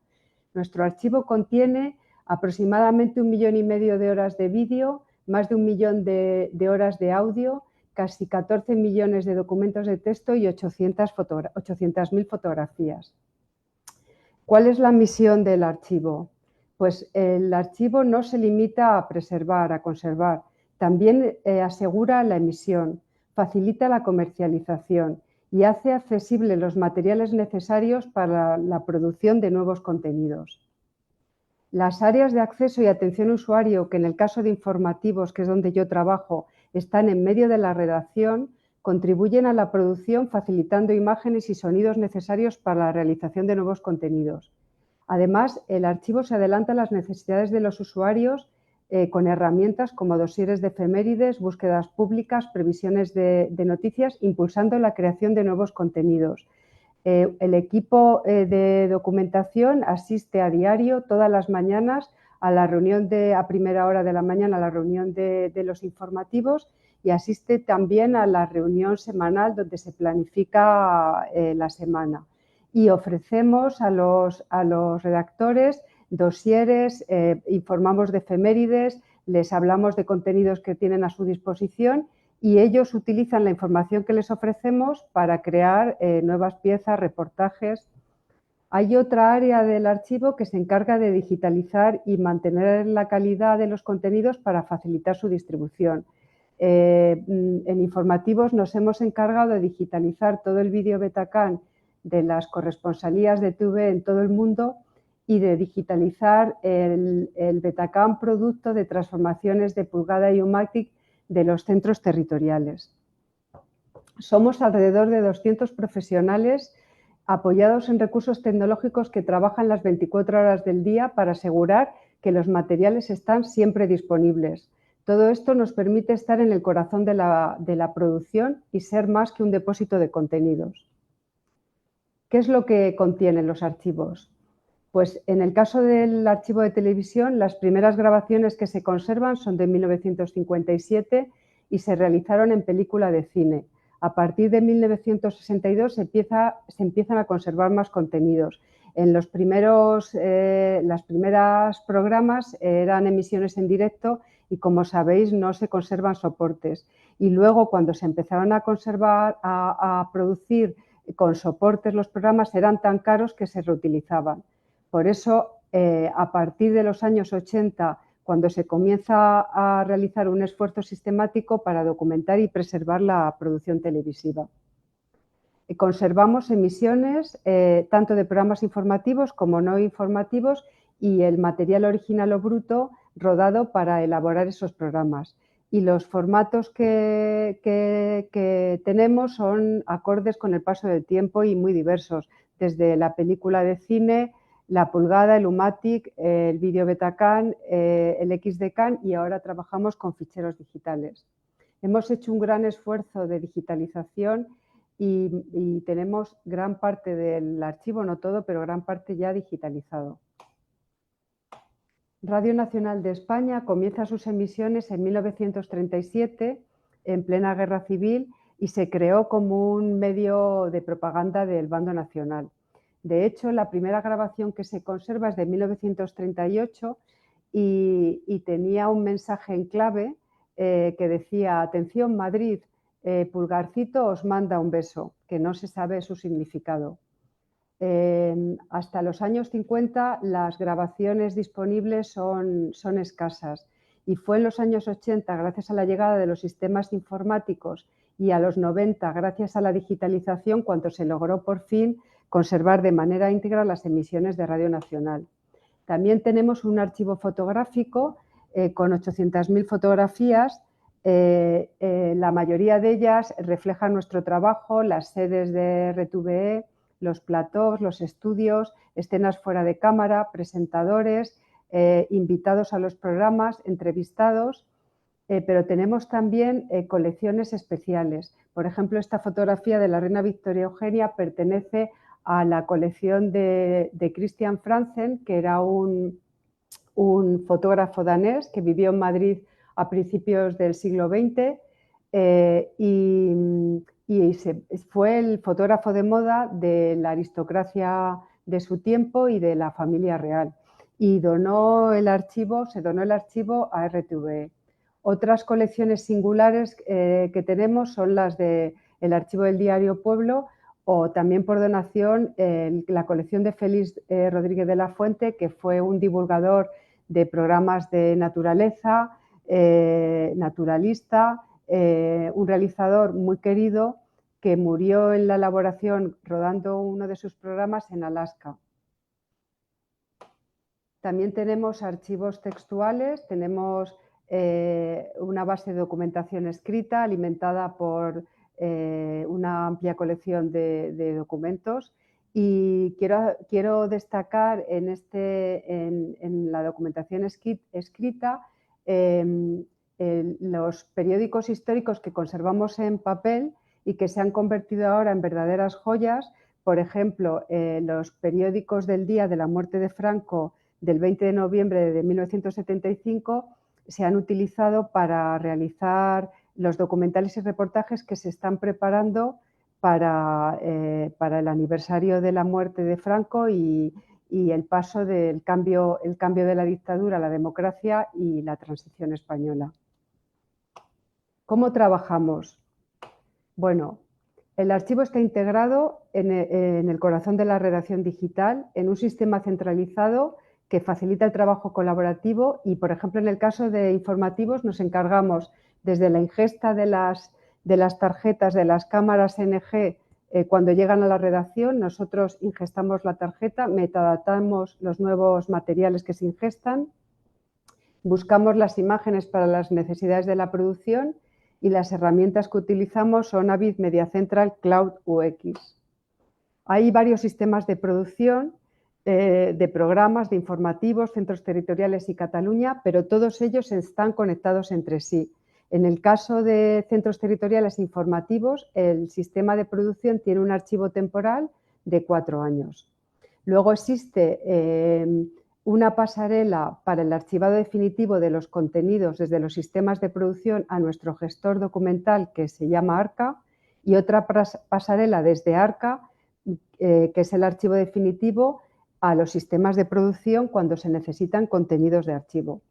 Nuestro archivo contiene aproximadamente 1,5 millones de horas de vídeo, más de 1 millón de horas de audio, casi 14 millones de documentos de texto y 800.000 fotografías. ¿Cuál es la misión del archivo? Pues el archivo no se limita a preservar, a conservar, también asegura la emisión, facilita la comercialización y hace accesibles los materiales necesarios para la producción de nuevos contenidos. Las áreas de acceso y atención al usuario, que en el caso de informativos, que es donde yo trabajo, están en medio de la redacción, contribuyen a la producción facilitando imágenes y sonidos necesarios para la realización de nuevos contenidos. Además, el archivo se adelanta a las necesidades de los usuarios con herramientas como dosieres de efemérides, búsquedas públicas, previsiones de noticias, impulsando la creación de nuevos contenidos. El equipo de documentación asiste a diario, todas las mañanas, a la reunión a primera hora de la mañana, a la reunión de los informativos y asiste también a la reunión semanal donde se planifica la semana. Y ofrecemos a los redactores dosieres, informamos de efemérides, les hablamos de contenidos que tienen a su disposición y ellos utilizan la información que les ofrecemos para crear nuevas piezas, reportajes. Hay otra área del archivo que se encarga de digitalizar y mantener la calidad de los contenidos para facilitar su distribución. En informativos nos hemos encargado de digitalizar todo el vídeo Betacam de las corresponsalías de TV en todo el mundo y de digitalizar el Betacam, producto de transformaciones de Pulgada y U-matic de los centros territoriales. Somos alrededor de 200 profesionales apoyados en recursos tecnológicos que trabajan las 24 horas del día para asegurar que los materiales están siempre disponibles. Todo esto nos permite estar en el corazón de la producción y ser más que un depósito de contenidos. ¿Qué es lo que contienen los archivos? Pues en el caso del archivo de televisión, las primeras grabaciones que se conservan son de 1957 y se realizaron en película de cine. A partir de 1962 se empiezan a conservar más contenidos. En las primeras programas eran emisiones en directo y, como sabéis, no se conservan soportes. Y luego, cuando se empezaron a conservar, a producir con soportes los programas, eran tan caros que se reutilizaban. Por eso, a partir de los años 80, cuando se comienza a realizar un esfuerzo sistemático para documentar y preservar la producción televisiva. Conservamos emisiones tanto de programas informativos como no informativos y el material original o bruto rodado para elaborar esos programas. Y los formatos que tenemos son acordes con el paso del tiempo y muy diversos, desde la película de cine, la Pulgada, el U-matic, el vídeo Betacam, el XDCAM, y ahora trabajamos con ficheros digitales. Hemos hecho un gran esfuerzo de digitalización y tenemos gran parte del archivo, no todo, pero gran parte ya digitalizado. Radio Nacional de España comienza sus emisiones en 1937, en plena Guerra Civil, y se creó como un medio de propaganda del bando nacional. De hecho, la primera grabación que se conserva es de 1938 y tenía un mensaje en clave que decía: atención Madrid, Pulgarcito os manda un beso, que no se sabe su significado. Hasta los años 50 las grabaciones disponibles son escasas y fue en los años 80, gracias a la llegada de los sistemas informáticos, y a los 90, gracias a la digitalización, cuando se logró por fin conservar de manera íntegra las emisiones de Radio Nacional. También tenemos un archivo fotográfico con 800.000 fotografías. La mayoría de ellas reflejan nuestro trabajo, las sedes de RTVE, los platós, los estudios, escenas fuera de cámara, presentadores, invitados a los programas, entrevistados, pero tenemos también colecciones especiales. Por ejemplo, esta fotografía de la reina Victoria Eugenia pertenece a la colección de Christian Franzen, que era un fotógrafo danés que vivió en Madrid a principios del siglo XX fue el fotógrafo de moda de la aristocracia de su tiempo y de la familia real, y se donó el archivo a RTVE. Otras colecciones singulares que tenemos son las del archivo del diario Pueblo, o también por donación la colección de Félix Rodríguez de la Fuente, que fue un divulgador de programas de naturaleza, naturalista, un realizador muy querido que murió en la elaboración rodando uno de sus programas en Alaska. También tenemos archivos textuales, tenemos una base de documentación escrita alimentada por una amplia colección de documentos, y quiero destacar en la documentación escrita los periódicos históricos que conservamos en papel y que se han convertido ahora en verdaderas joyas. Por ejemplo, los periódicos del día de la muerte de Franco del 20 de noviembre de 1975 se han utilizado para realizar los documentales y reportajes que se están preparando para el aniversario de la muerte de Franco y el paso del cambio de la dictadura a la democracia y la transición española. ¿Cómo trabajamos? Bueno, el archivo está integrado en el corazón de la redacción digital, en un sistema centralizado que facilita el trabajo colaborativo, y, por ejemplo, en el caso de informativos nos encargamos desde la ingesta de las tarjetas de las cámaras NG Cuando llegan a la redacción, nosotros ingestamos la tarjeta, metadatamos los nuevos materiales que se ingestan, buscamos las imágenes para las necesidades de la producción y las herramientas que utilizamos son Avid Media Central, Cloud UX. Hay varios sistemas de producción, de programas, de informativos, centros territoriales y Cataluña, pero todos ellos están conectados entre sí. En el caso de centros territoriales informativos, el sistema de producción tiene un archivo temporal de 4 años. Luego existe una pasarela para el archivado definitivo de los contenidos desde los sistemas de producción a nuestro gestor documental que se llama ARCA y otra pasarela desde ARCA, que es el archivo definitivo, a los sistemas de producción cuando se necesitan contenidos de archivo.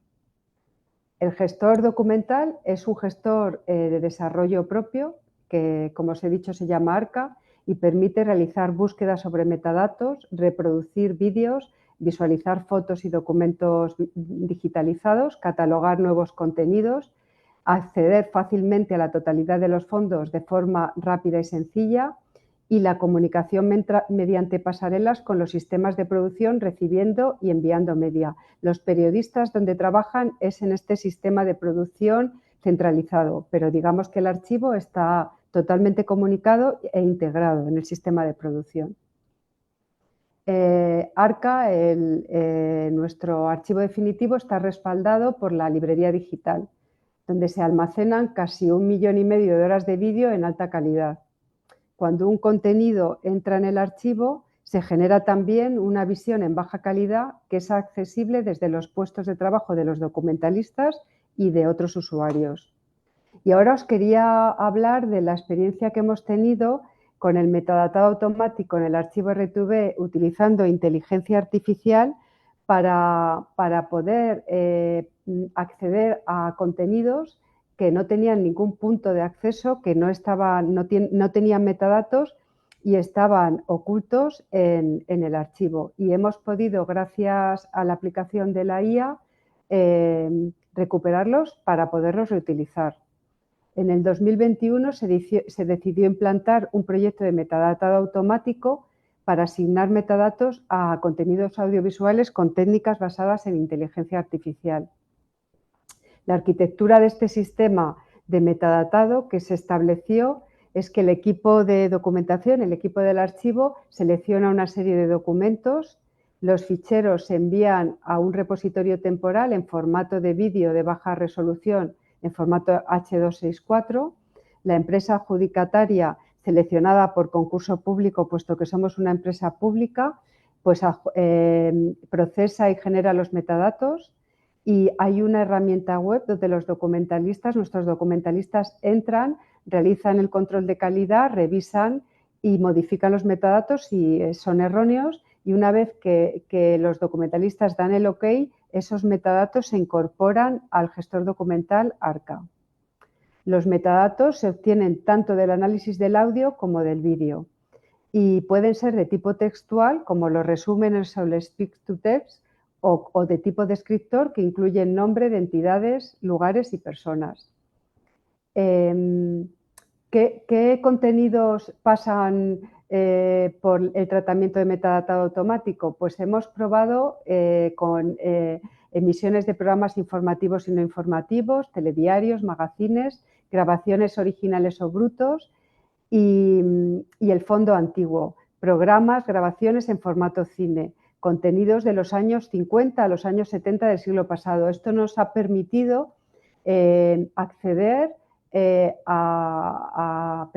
El gestor documental es un gestor de desarrollo propio que, como os he dicho, se llama ARCA y permite realizar búsquedas sobre metadatos, reproducir vídeos, visualizar fotos y documentos digitalizados, catalogar nuevos contenidos, acceder fácilmente a la totalidad de los fondos de forma rápida y sencilla y la comunicación mediante pasarelas con los sistemas de producción recibiendo y enviando media. Los periodistas donde trabajan es en este sistema de producción centralizado, pero digamos que el archivo está totalmente comunicado e integrado en el sistema de producción. ARCA, nuestro archivo definitivo, está respaldado por la librería digital, donde se almacenan casi 1,5 millones de horas de vídeo en alta calidad. Cuando un contenido entra en el archivo, se genera también una visión en baja calidad que es accesible desde los puestos de trabajo de los documentalistas y de otros usuarios. Y ahora os quería hablar de la experiencia que hemos tenido con el metadatado automático en el archivo RTV utilizando inteligencia artificial para poder acceder a contenidos que no tenían ningún punto de acceso, que no tenían metadatos y estaban ocultos en el archivo. Y hemos podido, gracias a la aplicación de la IA, recuperarlos para poderlos reutilizar. En el 2021 se decidió implantar un proyecto de metadatado automático para asignar metadatos a contenidos audiovisuales con técnicas basadas en inteligencia artificial. La arquitectura de este sistema de metadatado que se estableció es que el equipo de documentación, el equipo del archivo, selecciona una serie de documentos, los ficheros se envían a un repositorio temporal en formato de vídeo de baja resolución en formato H264, la empresa adjudicataria seleccionada por concurso público, puesto que somos una empresa pública, pues procesa y genera los metadatos. Y hay una herramienta web donde los documentalistas, nuestros documentalistas entran, realizan el control de calidad, revisan y modifican los metadatos si son erróneos y una vez que los documentalistas dan el OK, esos metadatos se incorporan al gestor documental ARCA. Los metadatos se obtienen tanto del análisis del audio como del vídeo y pueden ser de tipo textual, como los resúmenes sobre Speak to Text, o de tipo descriptor que incluyen nombre de entidades, lugares y personas. ¿Qué contenidos pasan por el tratamiento de metadatado automático? Pues hemos probado con emisiones de programas informativos y no informativos, telediarios, magazines, grabaciones originales o brutos y el fondo antiguo, programas, grabaciones en formato cine, contenidos de los años 50 a los años 70 del siglo pasado. Esto nos ha permitido acceder a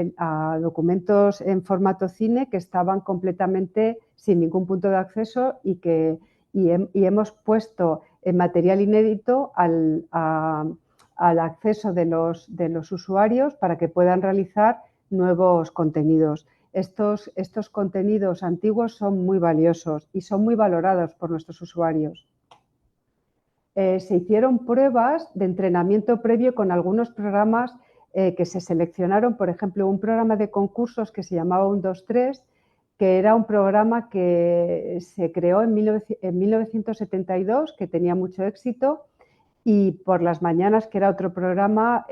documentos en formato cine que estaban completamente sin ningún punto de acceso y hemos puesto en material inédito al acceso de los usuarios para que puedan realizar nuevos contenidos. Estos contenidos antiguos son muy valiosos y son muy valorados por nuestros usuarios. Se hicieron pruebas de entrenamiento previo con algunos programas que se seleccionaron, por ejemplo, un programa de concursos que se llamaba 123, que era un programa que se creó en 1972, que tenía mucho éxito, y por las mañanas, que era otro programa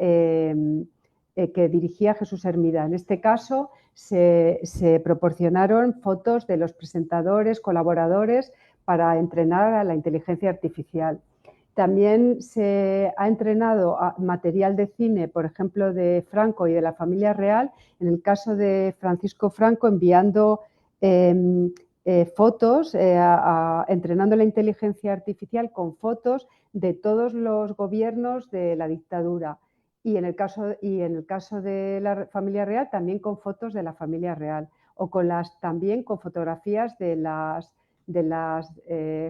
que dirigía Jesús Hermida. En este caso se proporcionaron fotos de los presentadores, colaboradores, para entrenar a la inteligencia artificial. También se ha entrenado a material de cine, por ejemplo, de Franco y de la familia real, en el caso de Francisco Franco enviando fotos, entrenando la inteligencia artificial con fotos de todos los gobiernos de la dictadura. Y en el caso de la familia real, también con fotos de la familia real, o también con fotografías de las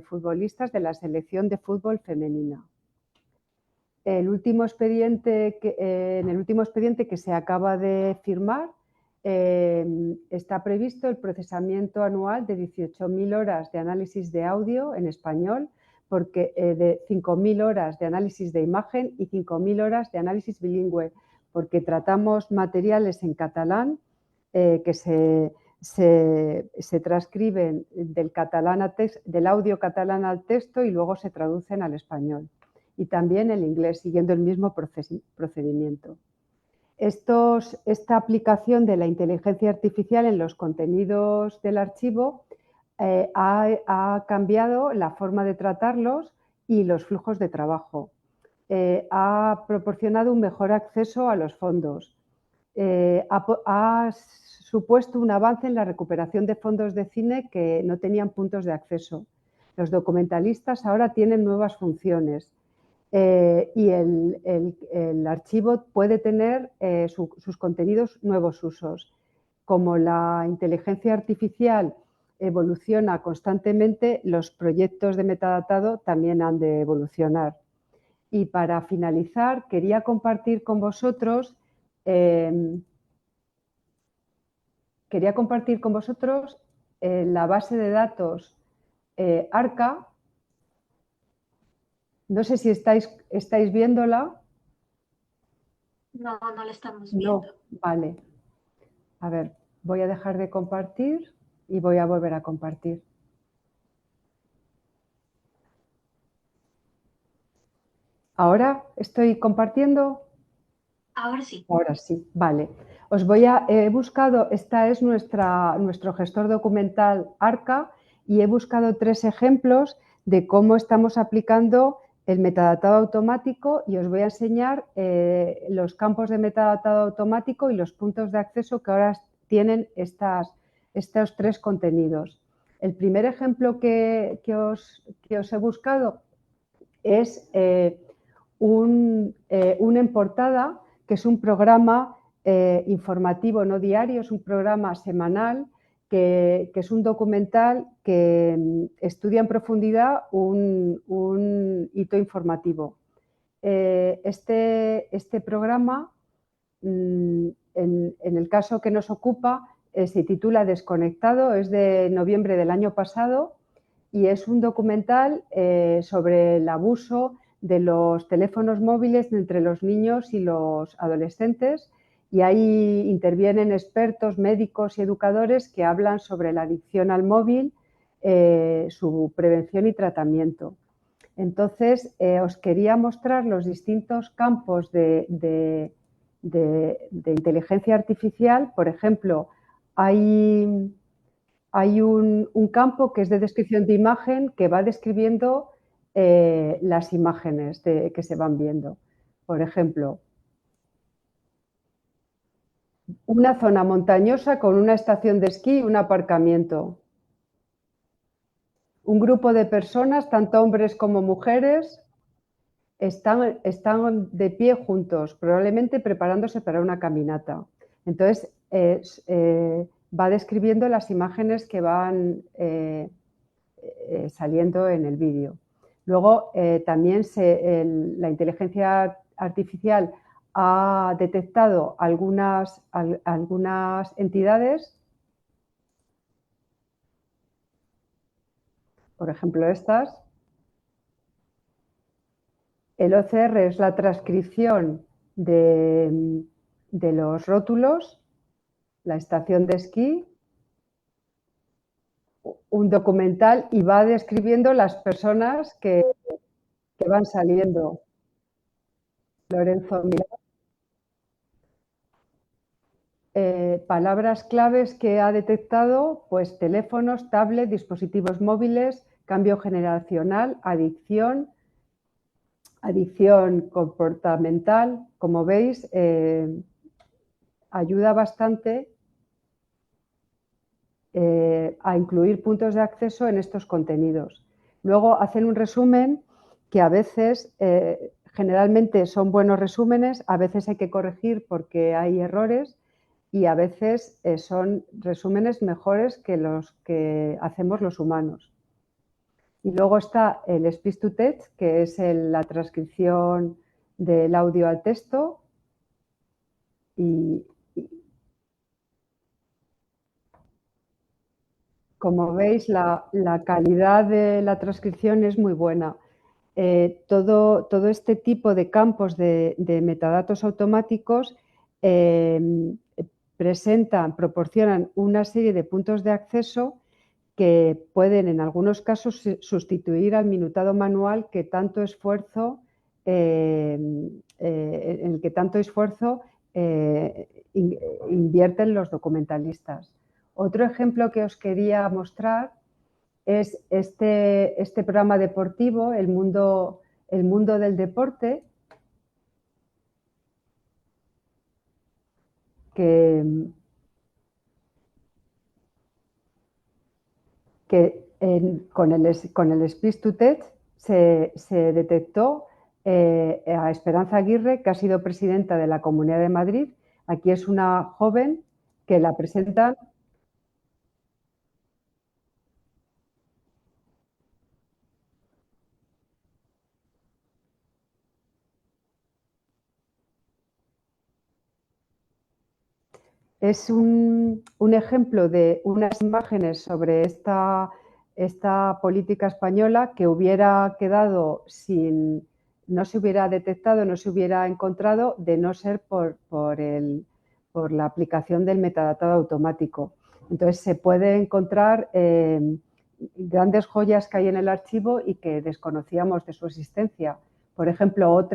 futbolistas de la selección de fútbol femenina. En el último expediente que se acaba de firmar, está previsto el procesamiento anual de 18.000 horas de análisis de audio en español, de 5.000 horas de análisis de imagen y 5.000 horas de análisis bilingüe, porque tratamos materiales en catalán que se transcriben del audio catalán al texto y luego se traducen al español. Y también el inglés, siguiendo el mismo procedimiento. Esta aplicación de la inteligencia artificial en los contenidos del archivo ha cambiado la forma de tratarlos y los flujos de trabajo. Ha proporcionado un mejor acceso a los fondos. Ha supuesto un avance en la recuperación de fondos de cine que no tenían puntos de acceso. Los documentalistas ahora tienen nuevas funciones. Y el archivo puede tener sus contenidos nuevos usos. Como la inteligencia artificial evoluciona constantemente, los proyectos de metadatado también han de evolucionar. Y para finalizar, quería compartir con vosotros la base de datos ARCA. No sé si estáis viéndola. No, no la estamos viendo. No, vale. A ver, voy a dejar de compartir y voy a volver a compartir. ¿Ahora estoy compartiendo? Ahora sí. Ahora sí, vale. He buscado, esta es nuestro gestor documental ARCA, y he buscado 3 ejemplos de cómo estamos aplicando el metadatado automático, y os voy a enseñar los campos de metadatado automático y los puntos de acceso que ahora tienen estos 3 contenidos. El primer ejemplo que os he buscado es un en portada, que es un programa informativo no diario, es un programa semanal, que es un documental que estudia en profundidad un hito informativo. Este programa, en el caso que nos ocupa, se titula Desconectado, es de noviembre del año pasado, y es un documental sobre el abuso de los teléfonos móviles entre los niños y los adolescentes, y ahí intervienen expertos, médicos y educadores que hablan sobre la adicción al móvil, su prevención y tratamiento. Entonces, os quería mostrar los distintos campos de inteligencia artificial. Por ejemplo, hay un campo que es de descripción de imagen, que va describiendo las imágenes que se van viendo. Por ejemplo, una zona montañosa con una estación de esquí y un aparcamiento. Un grupo de personas, tanto hombres como mujeres, están de pie juntos, probablemente preparándose para una caminata. Entonces, va describiendo las imágenes que van saliendo en el vídeo. Luego, también la inteligencia artificial ha detectado algunas entidades, por ejemplo estas. El OCR es la transcripción de los rótulos, la estación de esquí, un documental, y va describiendo las personas que van saliendo. Lorenzo, mira. palabras claves que ha detectado, pues teléfonos, tablets, dispositivos móviles, cambio generacional, adicción comportamental. Como veis, ayuda bastante a incluir puntos de acceso en estos contenidos. Luego hacen un resumen que a veces, generalmente son buenos resúmenes, a veces hay que corregir porque hay errores y a veces son resúmenes mejores que los que hacemos los humanos. Y luego está el speech to text, que es la transcripción del audio al texto. Y como veis, la calidad de la transcripción es muy buena. Todo este tipo de campos de metadatos automáticos proporcionan una serie de puntos de acceso que pueden en algunos casos sustituir al minutado manual que tanto esfuerzo, invierten los documentalistas. Otro ejemplo que os quería mostrar es este programa deportivo, el mundo del deporte, que con el speech to text se detectó a Esperanza Aguirre, que ha sido presidenta de la Comunidad de Madrid. Aquí es una joven que la presentan. Es un ejemplo de unas imágenes sobre esta política española que hubiera quedado no se hubiera detectado, no se hubiera encontrado de no ser por la aplicación del metadatado automático. Entonces se puede encontrar grandes joyas que hay en el archivo y que desconocíamos de su existencia. Por ejemplo,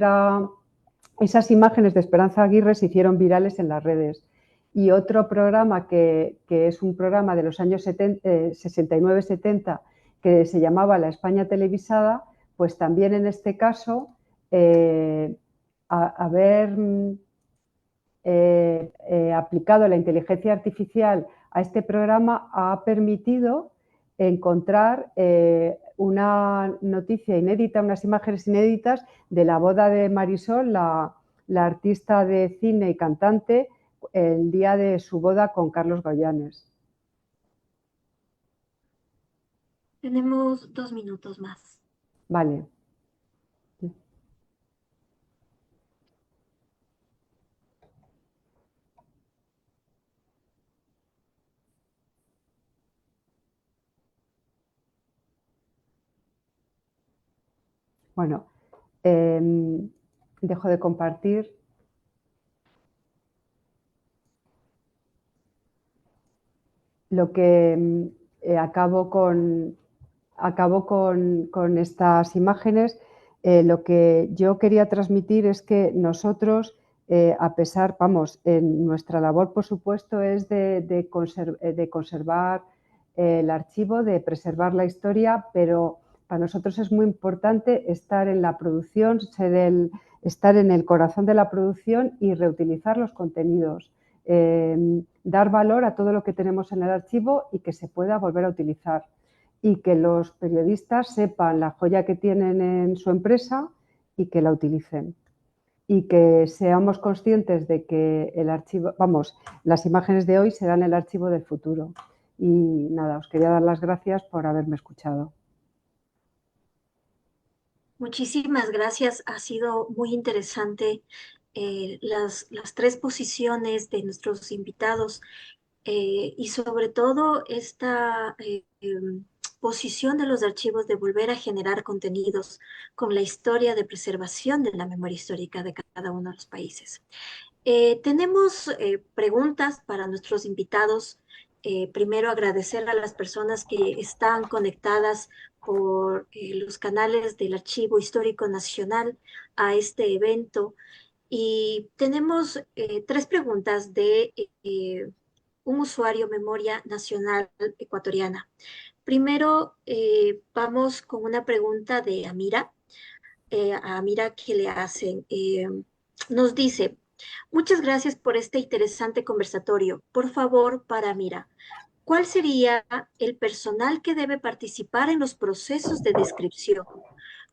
esas imágenes de Esperanza Aguirre se hicieron virales en las redes. Y otro programa que es un programa de los años 69-70 que se llamaba La España televisada, pues también en este caso haber aplicado la inteligencia artificial a este programa ha permitido encontrar una noticia inédita, unas imágenes inéditas de la boda de Marisol, la artista de cine y cantante, el día de su boda con Carlos Goyanes. Tenemos 2 minutos más. Vale. Bueno, dejo de compartir. Lo que acabo con estas imágenes, lo que yo quería transmitir es que nosotros, a pesar, en nuestra labor, por supuesto, es de conservar el archivo, de preservar la historia, pero para nosotros es muy importante estar en la producción, estar en el corazón de la producción y reutilizar los contenidos. Dar valor a todo lo que tenemos en el archivo y que se pueda volver a utilizar. Y que los periodistas sepan la joya que tienen en su empresa y que la utilicen. Y que seamos conscientes de que el archivo, las imágenes de hoy serán el archivo del futuro. Y nada, os quería dar las gracias por haberme escuchado. Muchísimas gracias, ha sido muy interesante las 3 posiciones de nuestros invitados y sobre todo esta posición de los archivos de volver a generar contenidos con la historia de preservación de la memoria histórica de cada uno de los países. Tenemos preguntas para nuestros invitados. Primero agradecer a las personas que están conectadas por los canales del Archivo Histórico Nacional a este evento. Y tenemos 3 preguntas de un usuario Memoria Nacional Ecuatoriana. Primero, vamos con una pregunta de Amira. A Amira que le hacen. Nos dice, muchas gracias por este interesante conversatorio. Por favor, para Amira, ¿cuál sería el personal que debe participar en los procesos de descripción?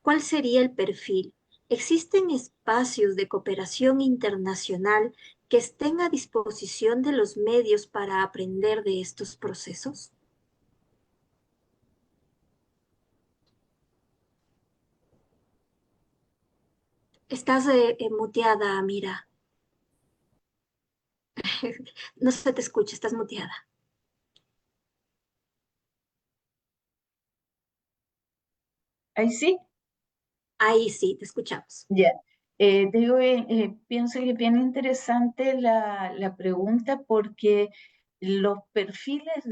¿Cuál sería el perfil? ¿Existen espacios de cooperación internacional que estén a disposición de los medios para aprender de estos procesos? Estás muteada, Mira. No se te escucha, estás muteada. ¿Ahí sí? Ahí sí, te escuchamos. Ya. Pienso que es bien interesante la pregunta porque los perfiles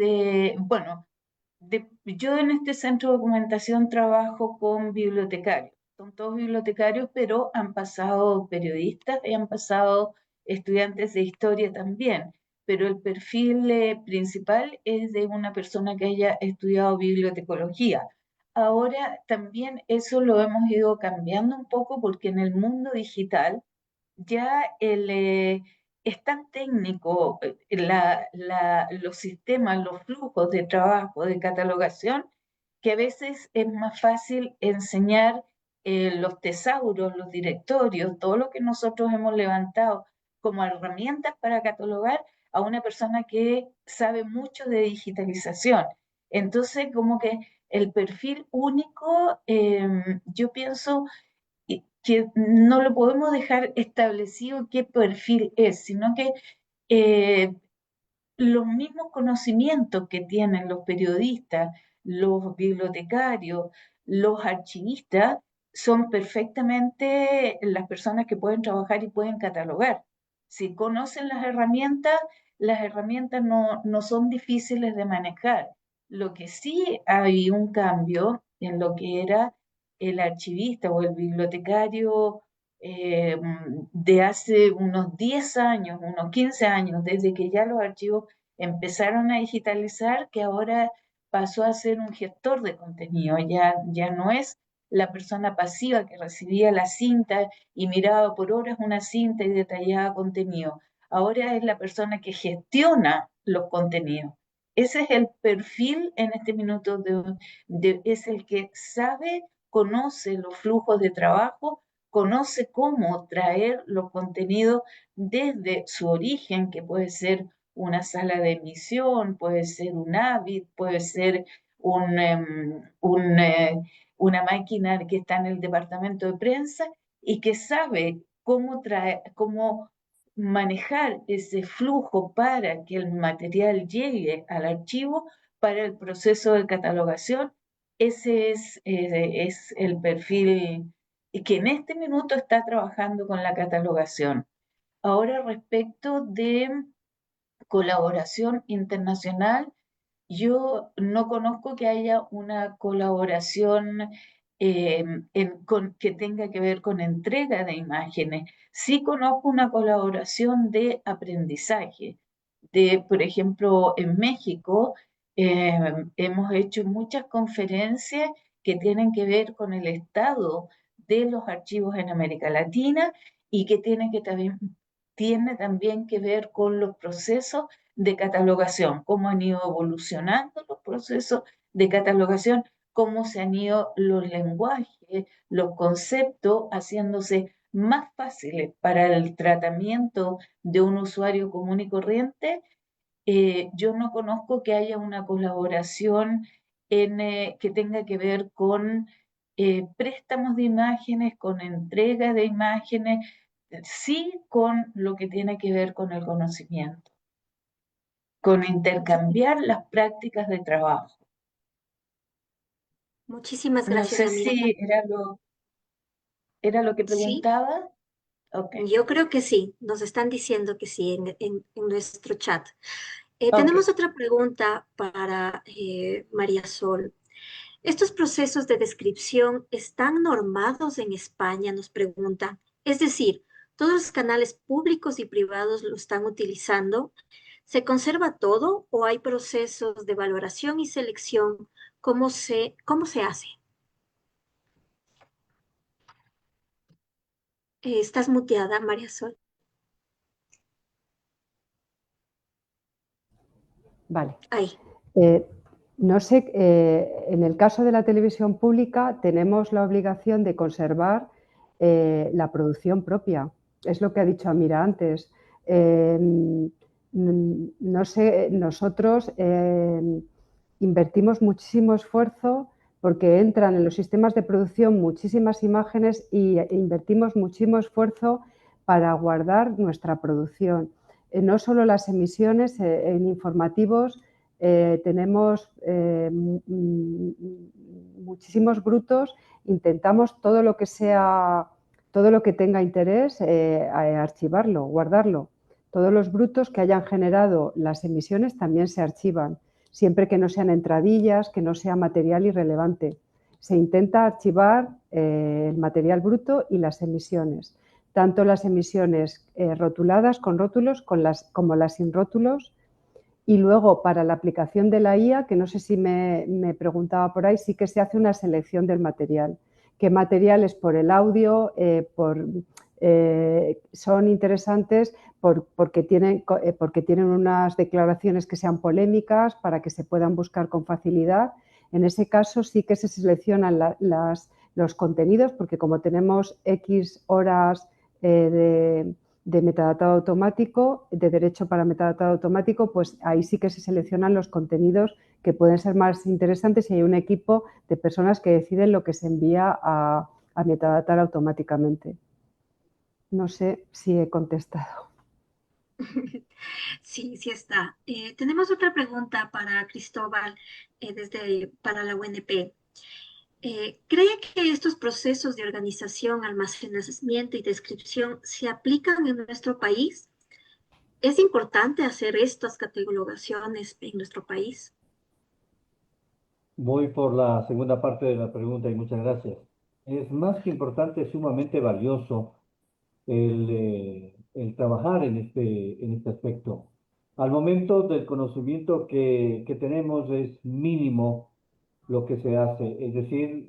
yo en este centro de documentación trabajo con bibliotecarios. Son todos bibliotecarios, pero han pasado periodistas y han pasado estudiantes de historia también. Pero el perfil principal es de una persona que haya estudiado bibliotecología. Ahora también eso lo hemos ido cambiando un poco porque en el mundo digital ya es tan técnico los sistemas, los flujos de trabajo, de catalogación, que a veces es más fácil enseñar los tesauros, los directorios, todo lo que nosotros hemos levantado como herramientas para catalogar a una persona que sabe mucho de digitalización. Entonces, como que el perfil único, yo pienso que no lo podemos dejar establecido qué perfil es, sino que los mismos conocimientos que tienen los periodistas, los bibliotecarios, los archivistas, son perfectamente las personas que pueden trabajar y pueden catalogar. Si conocen las herramientas no son difíciles de manejar. Lo que sí hay un cambio en lo que era el archivista o el bibliotecario de hace unos 10 años, unos 15 años, desde que ya los archivos empezaron a digitalizar, que ahora pasó a ser un gestor de contenido, ya no es la persona pasiva que recibía la cinta y miraba por horas una cinta y detallaba contenido. Ahora es la persona que gestiona los contenidos. Ese es el perfil en este minuto, es el que sabe, conoce los flujos de trabajo, conoce cómo traer los contenidos desde su origen, que puede ser una sala de emisión, puede ser un AVID, puede ser una máquina que está en el departamento de prensa y que sabe cómo manejar ese flujo para que el material llegue al archivo para el proceso de catalogación. Ese es el perfil que en este minuto está trabajando con la catalogación. Ahora, respecto de colaboración internacional, yo no conozco que haya una colaboración que tenga que ver con entrega de imágenes. Sí conozco una colaboración de aprendizaje. Por ejemplo, en México hemos hecho muchas conferencias que tienen que ver con el estado de los archivos en América Latina y que tiene también que ver con los procesos de catalogación, cómo han ido evolucionando los procesos de catalogación, cómo se han ido los lenguajes, los conceptos haciéndose más fáciles para el tratamiento de un usuario común y corriente. Yo no conozco que haya una colaboración que tenga que ver con préstamos de imágenes, con entrega de imágenes, sí con lo que tiene que ver con el conocimiento, con intercambiar las prácticas de trabajo. Muchísimas gracias, No sé Amira. si era lo que preguntaba. Sí. Okay. Yo creo que sí, nos están diciendo que sí en nuestro chat. Tenemos otra pregunta para María Sol. ¿Estos procesos de descripción están normados en España? Nos pregunta. Es decir, ¿todos los canales públicos y privados lo están utilizando? ¿Se conserva todo o hay procesos de valoración y selección? ¿Cómo se hace? Estás muteada, María Sol. Vale. Ahí. No sé, en el caso de la televisión pública tenemos la obligación de conservar la producción propia. Es lo que ha dicho Amira antes. No sé, nosotros invertimos muchísimo esfuerzo porque entran en los sistemas de producción muchísimas imágenes y invertimos muchísimo esfuerzo para guardar nuestra producción. No solo las emisiones en informativos, tenemos muchísimos brutos, intentamos todo lo que sea, todo lo que tenga interés, archivarlo, guardarlo. Todos los brutos que hayan generado las emisiones también se archivan, siempre que no sean entradillas, que no sea material irrelevante. Se intenta archivar el material bruto y las emisiones, tanto las emisiones rotuladas con rótulos como las sin rótulos. Y luego, para la aplicación de la IA, que no sé si me preguntaba por ahí, sí que se hace una selección del material. ¿Qué materiales por el audio son interesantes porque tienen unas declaraciones que sean polémicas para que se puedan buscar con facilidad? En ese caso sí que se seleccionan los contenidos, porque como tenemos X horas de metadatado automático, de derecho para metadatado automático, pues ahí sí que se seleccionan los contenidos que pueden ser más interesantes y hay un equipo de personas que deciden lo que se envía a metadatar automáticamente. No sé si he contestado. Sí, sí está. Tenemos otra pregunta para Cristóbal para la UNP. ¿Cree que estos procesos de organización, almacenamiento y descripción se aplican en nuestro país? ¿Es importante hacer estas catalogaciones en nuestro país? Voy por la segunda parte de la pregunta y muchas gracias. Es más que importante, es sumamente valioso el trabajar en este aspecto. Al momento del conocimiento que tenemos es mínimo lo que se hace. Es decir,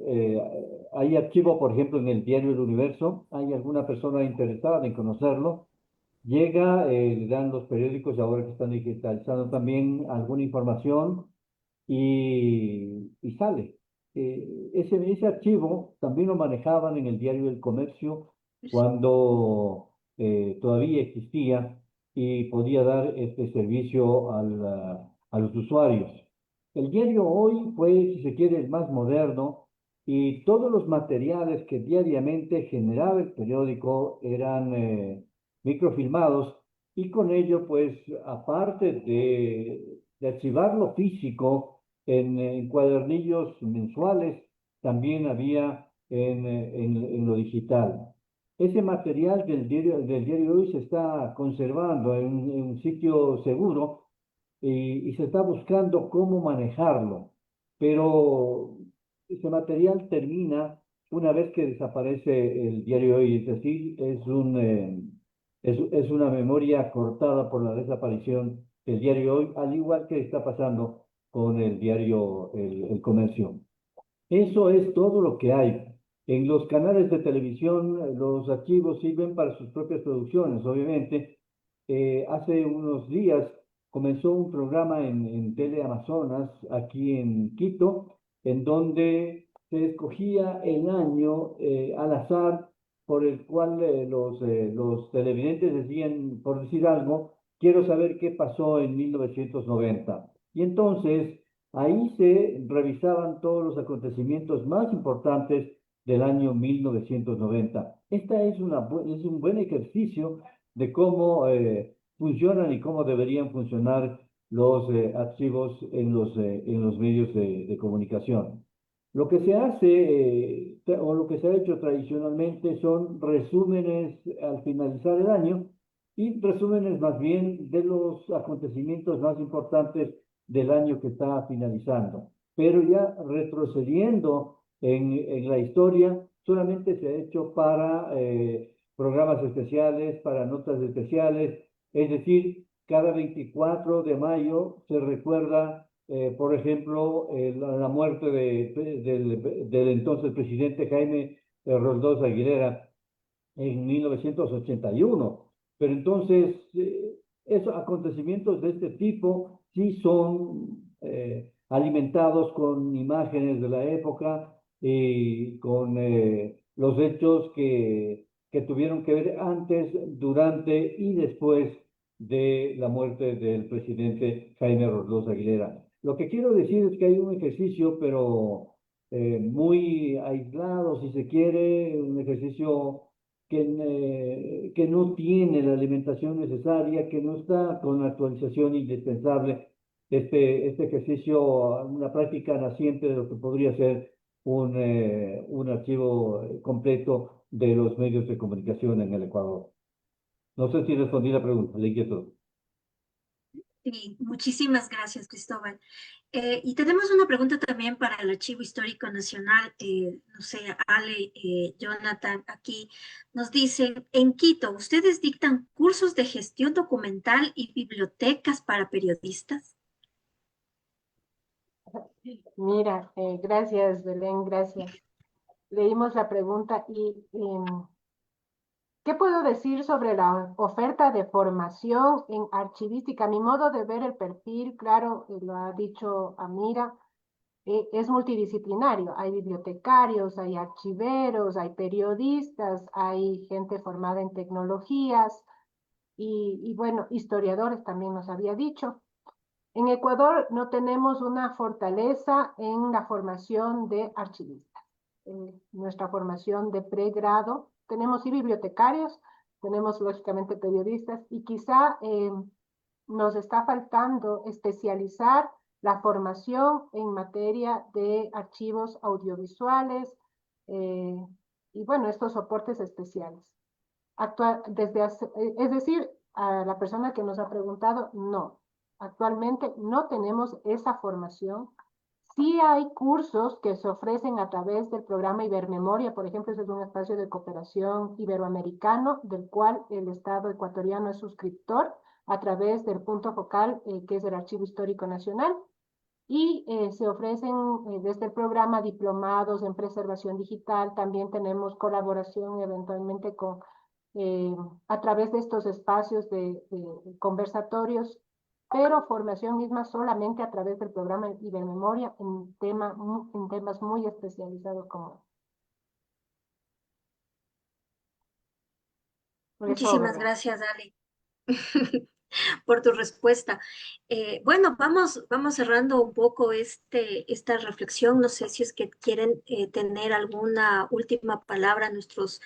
hay archivo, por ejemplo, en el diario El Universo, hay alguna persona interesada en conocerlo, llega, le dan los periódicos, ahora que están digitalizando también alguna información y sale. Ese archivo también lo manejaban en el diario El Comercio cuando todavía existía y podía dar este servicio a los usuarios. El diario hoy fue, si se quiere, el más moderno y todos los materiales que diariamente generaba el periódico eran microfilmados y con ello, pues, aparte de archivarlo físico en cuadernillos mensuales, también había en lo digital. Ese material del diario hoy se está conservando en un sitio seguro y se está buscando cómo manejarlo, pero ese material termina una vez que desaparece el diario hoy, es decir, es una memoria cortada por la desaparición del diario hoy, al igual que está pasando con el diario El Comercio. Eso es todo lo que hay. En los canales de televisión, los archivos sirven para sus propias producciones, obviamente. Hace unos días comenzó un programa en Tele Amazonas, aquí en Quito, en donde se escogía el año al azar por el cual los televidentes decían, por decir algo, quiero saber qué pasó en 1990. Y entonces ahí se revisaban todos los acontecimientos más importantes del año 1990. Esta es un buen ejercicio de cómo funcionan y cómo deberían funcionar los archivos en los medios de comunicación. Lo que se hace o lo que se ha hecho tradicionalmente son resúmenes al finalizar el año y resúmenes más bien de los acontecimientos más importantes del año que está finalizando. Pero ya retrocediendo en la historia, solamente se ha hecho para programas especiales, para notas especiales, es decir, cada 24 de mayo se recuerda, por ejemplo, la muerte del entonces presidente Jaime Roldós Aguilera en 1981. Pero entonces, esos acontecimientos de este tipo sí son alimentados con imágenes de la época y con los hechos que tuvieron que ver antes, durante y después de la muerte del presidente Jaime Roldós Aguilera. Lo que quiero decir es que hay un ejercicio, pero muy aislado, si se quiere, un ejercicio que no tiene la alimentación necesaria, que no está con la actualización indispensable. Este ejercicio, una práctica naciente de lo que podría ser un archivo completo de los medios de comunicación en el Ecuador. No sé si respondí la pregunta, le inquieto. Sí, muchísimas gracias, Cristóbal. Y tenemos una pregunta también para el Archivo Histórico Nacional. No sé, Ale, Jonathan, aquí nos dicen, en Quito, ¿ustedes dictan cursos de gestión documental y bibliotecas para periodistas? Mira, gracias, Belén, gracias. Leímos la pregunta y ¿qué puedo decir sobre la oferta de formación en archivística? A mi modo de ver el perfil, claro, lo ha dicho Amira, es multidisciplinario. Hay bibliotecarios, hay archiveros, hay periodistas, hay gente formada en tecnologías y bueno, historiadores también nos había dicho. En Ecuador no tenemos una fortaleza en la formación de archivistas. En nuestra formación de pregrado tenemos sí bibliotecarios, tenemos lógicamente periodistas y quizá nos está faltando especializar la formación en materia de archivos audiovisuales y bueno, estos soportes especiales. Es decir, a la persona que nos ha preguntado, no. Actualmente no tenemos esa formación. Sí hay cursos que se ofrecen a través del programa Ibermemoria, por ejemplo, ese es un espacio de cooperación iberoamericano del cual el Estado ecuatoriano es suscriptor a través del punto focal que es el Archivo Histórico Nacional y se ofrecen desde el programa diplomados en preservación digital. También tenemos colaboración eventualmente con a través de estos espacios de conversatorios, pero formación misma solamente a través del programa Ibermemoria en temas muy especializados como. Muchísimas gracias, Ale, por tu respuesta. Bueno, vamos cerrando un poco esta reflexión. No sé si es que quieren tener alguna última palabra nuestros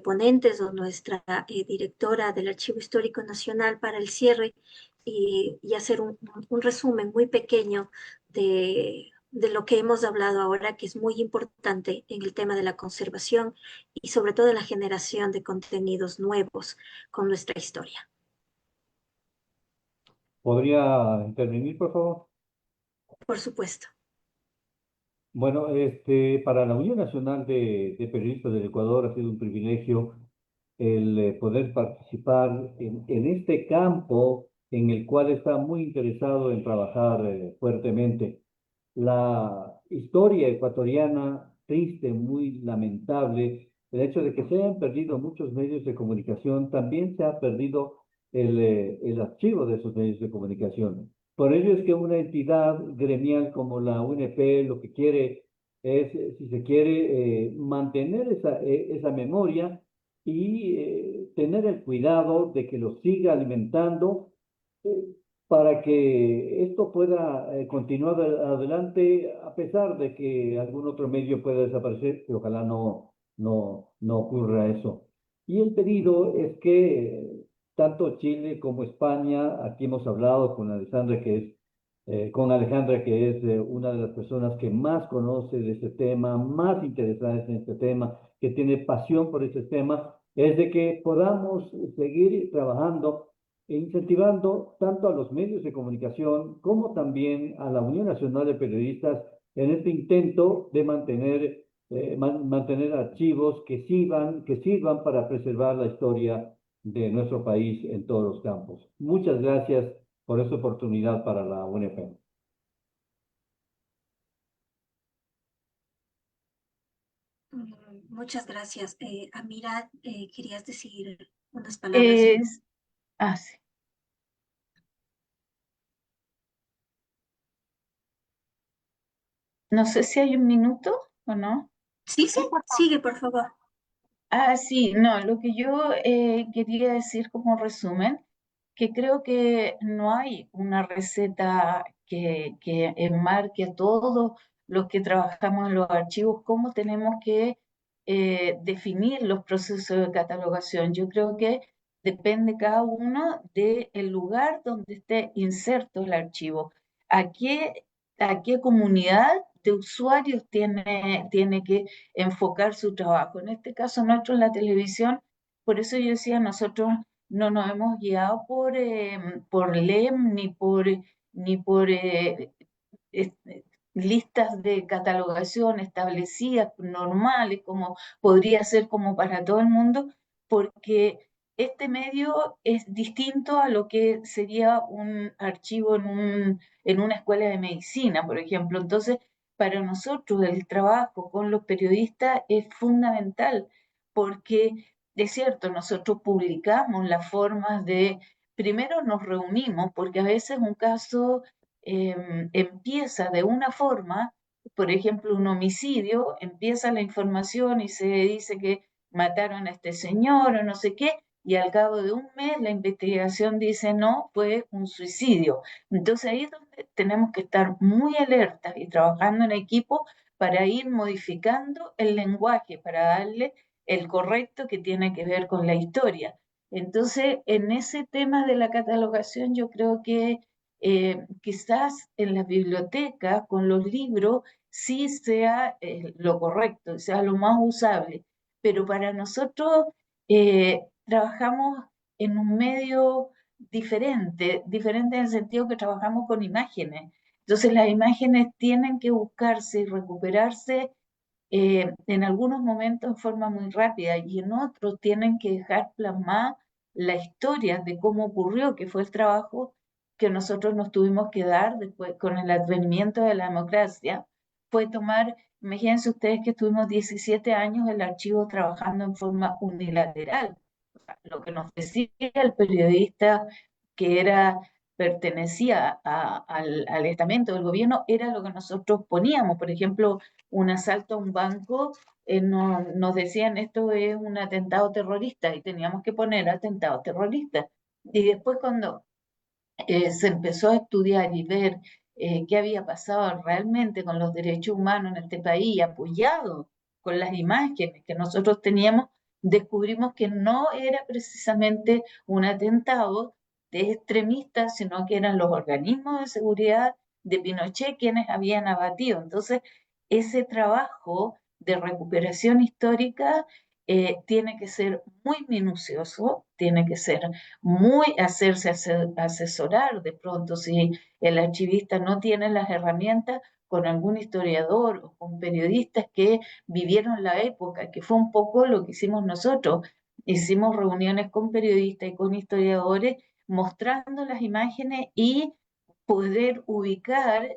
ponentes o nuestra directora del Archivo Histórico Nacional para el cierre y hacer un resumen muy pequeño de lo que hemos hablado ahora, que es muy importante en el tema de la conservación y sobre todo de la generación de contenidos nuevos con nuestra historia. ¿Podría intervenir, por favor? Por supuesto. Bueno, para la Unión Nacional de Periodistas del Ecuador ha sido un privilegio el poder participar en este campo en el cual está muy interesado en trabajar fuertemente. La historia ecuatoriana, triste, muy lamentable, el hecho de que se hayan perdido muchos medios de comunicación, también se ha perdido el archivo de esos medios de comunicación. Por ello es que una entidad gremial como la UNP lo que quiere es, si se quiere, mantener esa memoria y tener el cuidado de que lo siga alimentando para que esto pueda continuar adelante a pesar de que algún otro medio pueda desaparecer, que ojalá no ocurra eso. Y el pedido es que tanto Chile como España, aquí hemos hablado con Alejandra, que es una de las personas que más conoce de este tema, más interesada en este tema, que tiene pasión por este tema, es de que podamos seguir trabajando e incentivando tanto a los medios de comunicación como también a la Unión Nacional de Periodistas en este intento de mantener archivos que sirvan para preservar la historia de nuestro país en todos los campos. Muchas gracias por esta oportunidad para la UNP. Muchas gracias. Amira, querías decir unas palabras. Sí. No sé si hay un minuto o no. Sí, sigue, por favor. Sí, no, lo que yo quería decir como resumen, que creo que no hay una receta que enmarque a todos los que trabajamos en los archivos, cómo tenemos que definir los procesos de catalogación. Yo creo que depende cada uno del lugar donde esté inserto el archivo. ¿A qué comunidad de usuarios tiene que enfocar su trabajo? En este caso nuestro en la televisión, por eso yo decía, nosotros no nos hemos guiado por LEM ni por listas de catalogación establecidas, normales, como podría ser como para todo el mundo, porque este medio es distinto a lo que sería un archivo en una escuela de medicina, por ejemplo. Entonces, para nosotros el trabajo con los periodistas es fundamental, porque es cierto, nosotros publicamos las formas primero nos reunimos, porque a veces un caso empieza de una forma, por ejemplo, un homicidio, empieza la información y se dice que mataron a este señor o no sé qué, y al cabo de un mes la investigación dice no, fue un suicidio. Entonces ahí es donde tenemos que estar muy alertas y trabajando en equipo para ir modificando el lenguaje, para darle el correcto que tiene que ver con la historia. Entonces, en ese tema de la catalogación, yo creo que quizás en las bibliotecas, con los libros, sí sea lo correcto, sea lo más usable, pero para nosotros trabajamos en un medio diferente en el sentido que trabajamos con imágenes. Entonces las imágenes tienen que buscarse y recuperarse en algunos momentos en forma muy rápida y en otros tienen que dejar plasmada la historia de cómo ocurrió, que fue el trabajo que nosotros nos tuvimos que dar después con el advenimiento de la democracia. Fue tomar, imagínense ustedes que estuvimos 17 años el archivo trabajando en forma unilateral. Lo que nos decía el periodista que pertenecía al estamento del gobierno era lo que nosotros poníamos. Por ejemplo, un asalto a un banco, nos decían esto es un atentado terrorista y teníamos que poner atentado terrorista. Y después cuando se empezó a estudiar y ver qué había pasado realmente con los derechos humanos en este país, apoyado con las imágenes que nosotros teníamos, descubrimos que no era precisamente un atentado de extremistas, sino que eran los organismos de seguridad de Pinochet quienes habían abatido. Entonces, ese trabajo de recuperación histórica tiene que ser muy minucioso, tiene que ser hacerse asesorar de pronto si el archivista no tiene las herramientas con algún historiador o con periodistas que vivieron la época, que fue un poco lo que hicimos nosotros. Hicimos reuniones con periodistas y con historiadores mostrando las imágenes y poder ubicar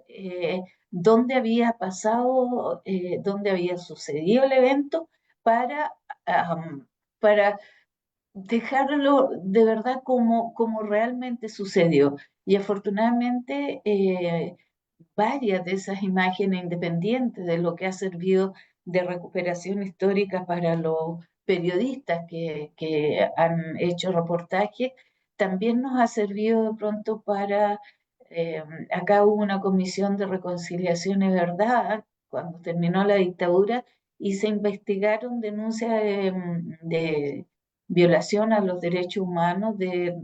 dónde había pasado, dónde había sucedido el evento para dejarlo de verdad como realmente sucedió. Y afortunadamente varias de esas imágenes independientes de lo que ha servido de recuperación histórica para los periodistas que han hecho reportajes, también nos ha servido de pronto acá hubo una comisión de reconciliación y verdad cuando terminó la dictadura y se investigaron denuncias de violación a los derechos humanos de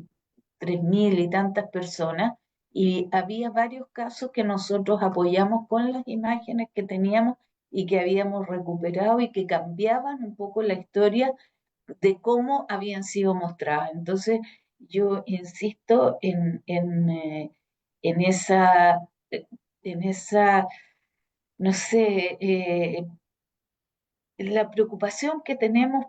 3.000 y tantas personas, y había varios casos que nosotros apoyamos con las imágenes que teníamos y que habíamos recuperado y que cambiaban un poco la historia de cómo habían sido mostradas. Entonces, yo insisto en esa, no sé, la preocupación que tenemos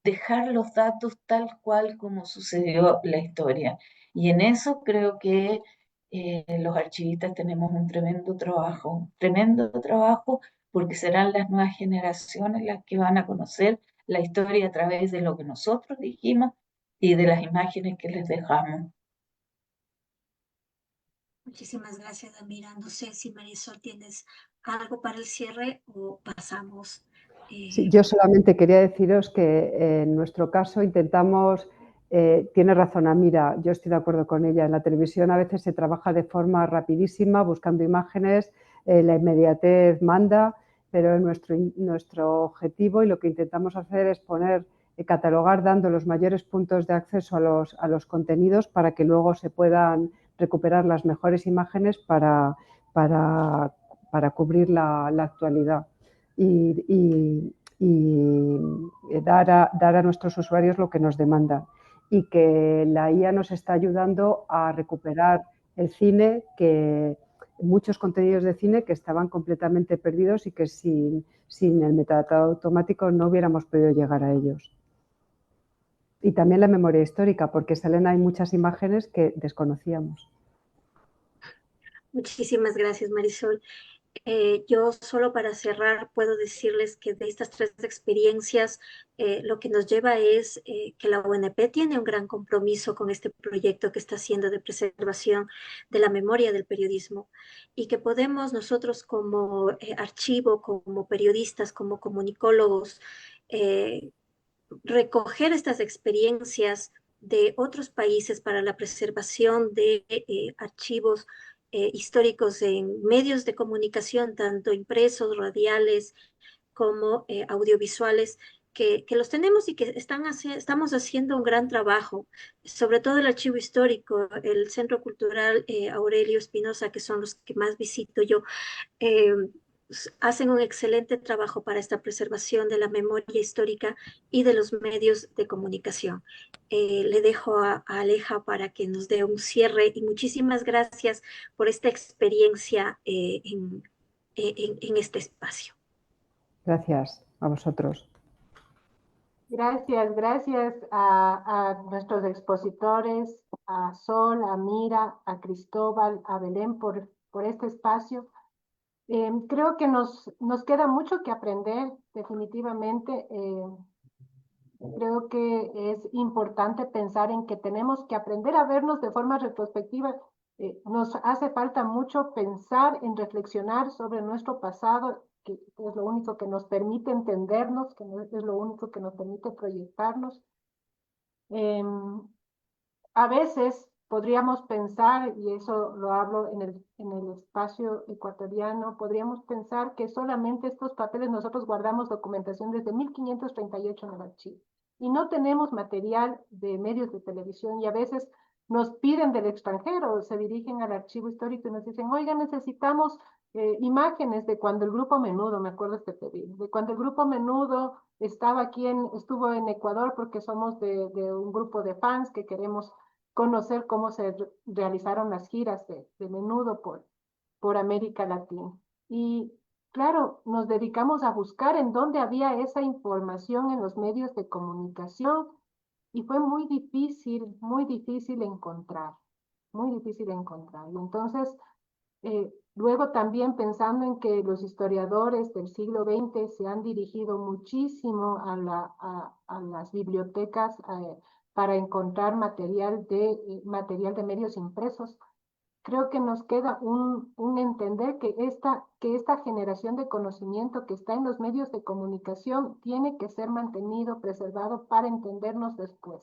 dejar los datos tal cual como sucedió la historia. Y en eso creo que los archivistas tenemos un tremendo trabajo, porque serán las nuevas generaciones las que van a conocer la historia a través de lo que nosotros dijimos y de las imágenes que les dejamos. Muchísimas gracias, Damira. No sé si Marisol tienes algo para el cierre o pasamos. Sí, yo solamente quería deciros que en nuestro caso intentamos, tiene razón Amira, yo estoy de acuerdo con ella, en la televisión a veces se trabaja de forma rapidísima, buscando imágenes, la inmediatez manda, pero nuestro objetivo y lo que intentamos hacer es catalogar dando los mayores puntos de acceso a los contenidos para que luego se puedan recuperar las mejores imágenes para cubrir la actualidad. Y dar a nuestros usuarios lo que nos demandan, y que la IA nos está ayudando a recuperar el cine, muchos contenidos de cine que estaban completamente perdidos y que sin el metadata automático no hubiéramos podido llegar a ellos. Y también la memoria histórica, porque salen hay muchas imágenes que desconocíamos. Muchísimas gracias, Marisol. Yo solo para cerrar puedo decirles que de estas 3 experiencias lo que nos lleva es que la UNP tiene un gran compromiso con este proyecto que está haciendo de preservación de la memoria del periodismo, y que podemos nosotros como archivo, como periodistas, como comunicólogos, recoger estas experiencias de otros países para la preservación de archivos históricos en medios de comunicación, tanto impresos, radiales, como audiovisuales, que los tenemos y que estamos haciendo un gran trabajo, sobre todo el archivo histórico, el Centro Cultural Aurelio Espinosa, que son los que más visito yo, hacen un excelente trabajo para esta preservación de la memoria histórica y de los medios de comunicación. Le dejo a Aleja para que nos dé un cierre, y muchísimas gracias por esta experiencia en este espacio. Gracias a vosotros. Gracias a nuestros expositores, a Sol, a Mira, a Cristóbal, a Belén por este espacio. Creo que nos queda mucho que aprender, definitivamente. Creo que es importante pensar en que tenemos que aprender a vernos de forma retrospectiva. Nos hace falta mucho pensar en reflexionar sobre nuestro pasado, que es lo único que nos permite entendernos, que es lo único que nos permite proyectarnos. A veces podríamos pensar, y eso lo hablo en el espacio ecuatoriano, podríamos pensar que solamente estos papeles nosotros guardamos documentación desde 1538 en el archivo, y no tenemos material de medios de televisión, y a veces nos piden del extranjero, se dirigen al archivo histórico y nos dicen, oiga, necesitamos imágenes de cuando el Grupo Menudo, me acuerdo este pedido, de cuando el Grupo Menudo estuvo en Ecuador, porque somos de un grupo de fans que queremos conocer cómo se realizaron las giras de Menudo por América Latina. Y claro, nos dedicamos a buscar en dónde había esa información en los medios de comunicación, y fue muy difícil encontrar, muy difícil encontrar. Y entonces, luego también pensando en que los historiadores del siglo XX se han dirigido muchísimo a las bibliotecas para encontrar material de medios impresos, creo que nos queda un entender que esta generación de conocimiento que está en los medios de comunicación tiene que ser mantenido, preservado para entendernos después.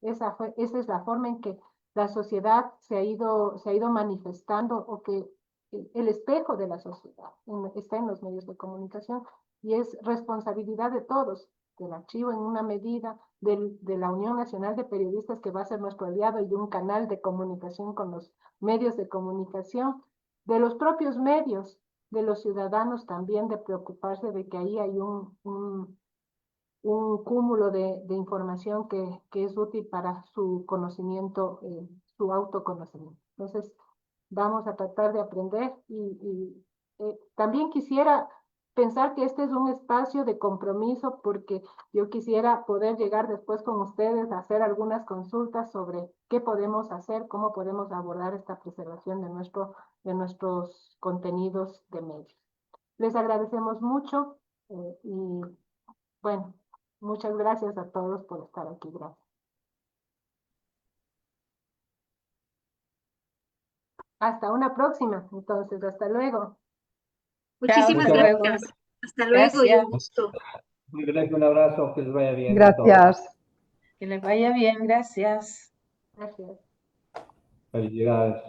Esa es la forma en que la sociedad se ha ido manifestando, o que el espejo de la sociedad está en los medios de comunicación, y es responsabilidad de todos, del archivo en una medida, de la Unión Nacional de Periodistas, que va a ser nuestro aliado, y de un canal de comunicación con los medios de comunicación, de los propios medios, de los ciudadanos también, de preocuparse de que ahí hay un cúmulo de información que es útil para su conocimiento, su autoconocimiento. Entonces, vamos a tratar de aprender, y también quisiera pensar que este es un espacio de compromiso, porque yo quisiera poder llegar después con ustedes a hacer algunas consultas sobre qué podemos hacer, cómo podemos abordar esta preservación de nuestros contenidos de medios. Les agradecemos mucho y bueno, muchas gracias a todos por estar aquí. Gracias. Hasta una próxima, entonces, hasta luego. Muchísimas Chao, hasta gracias. Hasta luego y un gusto. Un abrazo, que les vaya bien. Gracias. Que les vaya bien, gracias. Gracias. Felicidades.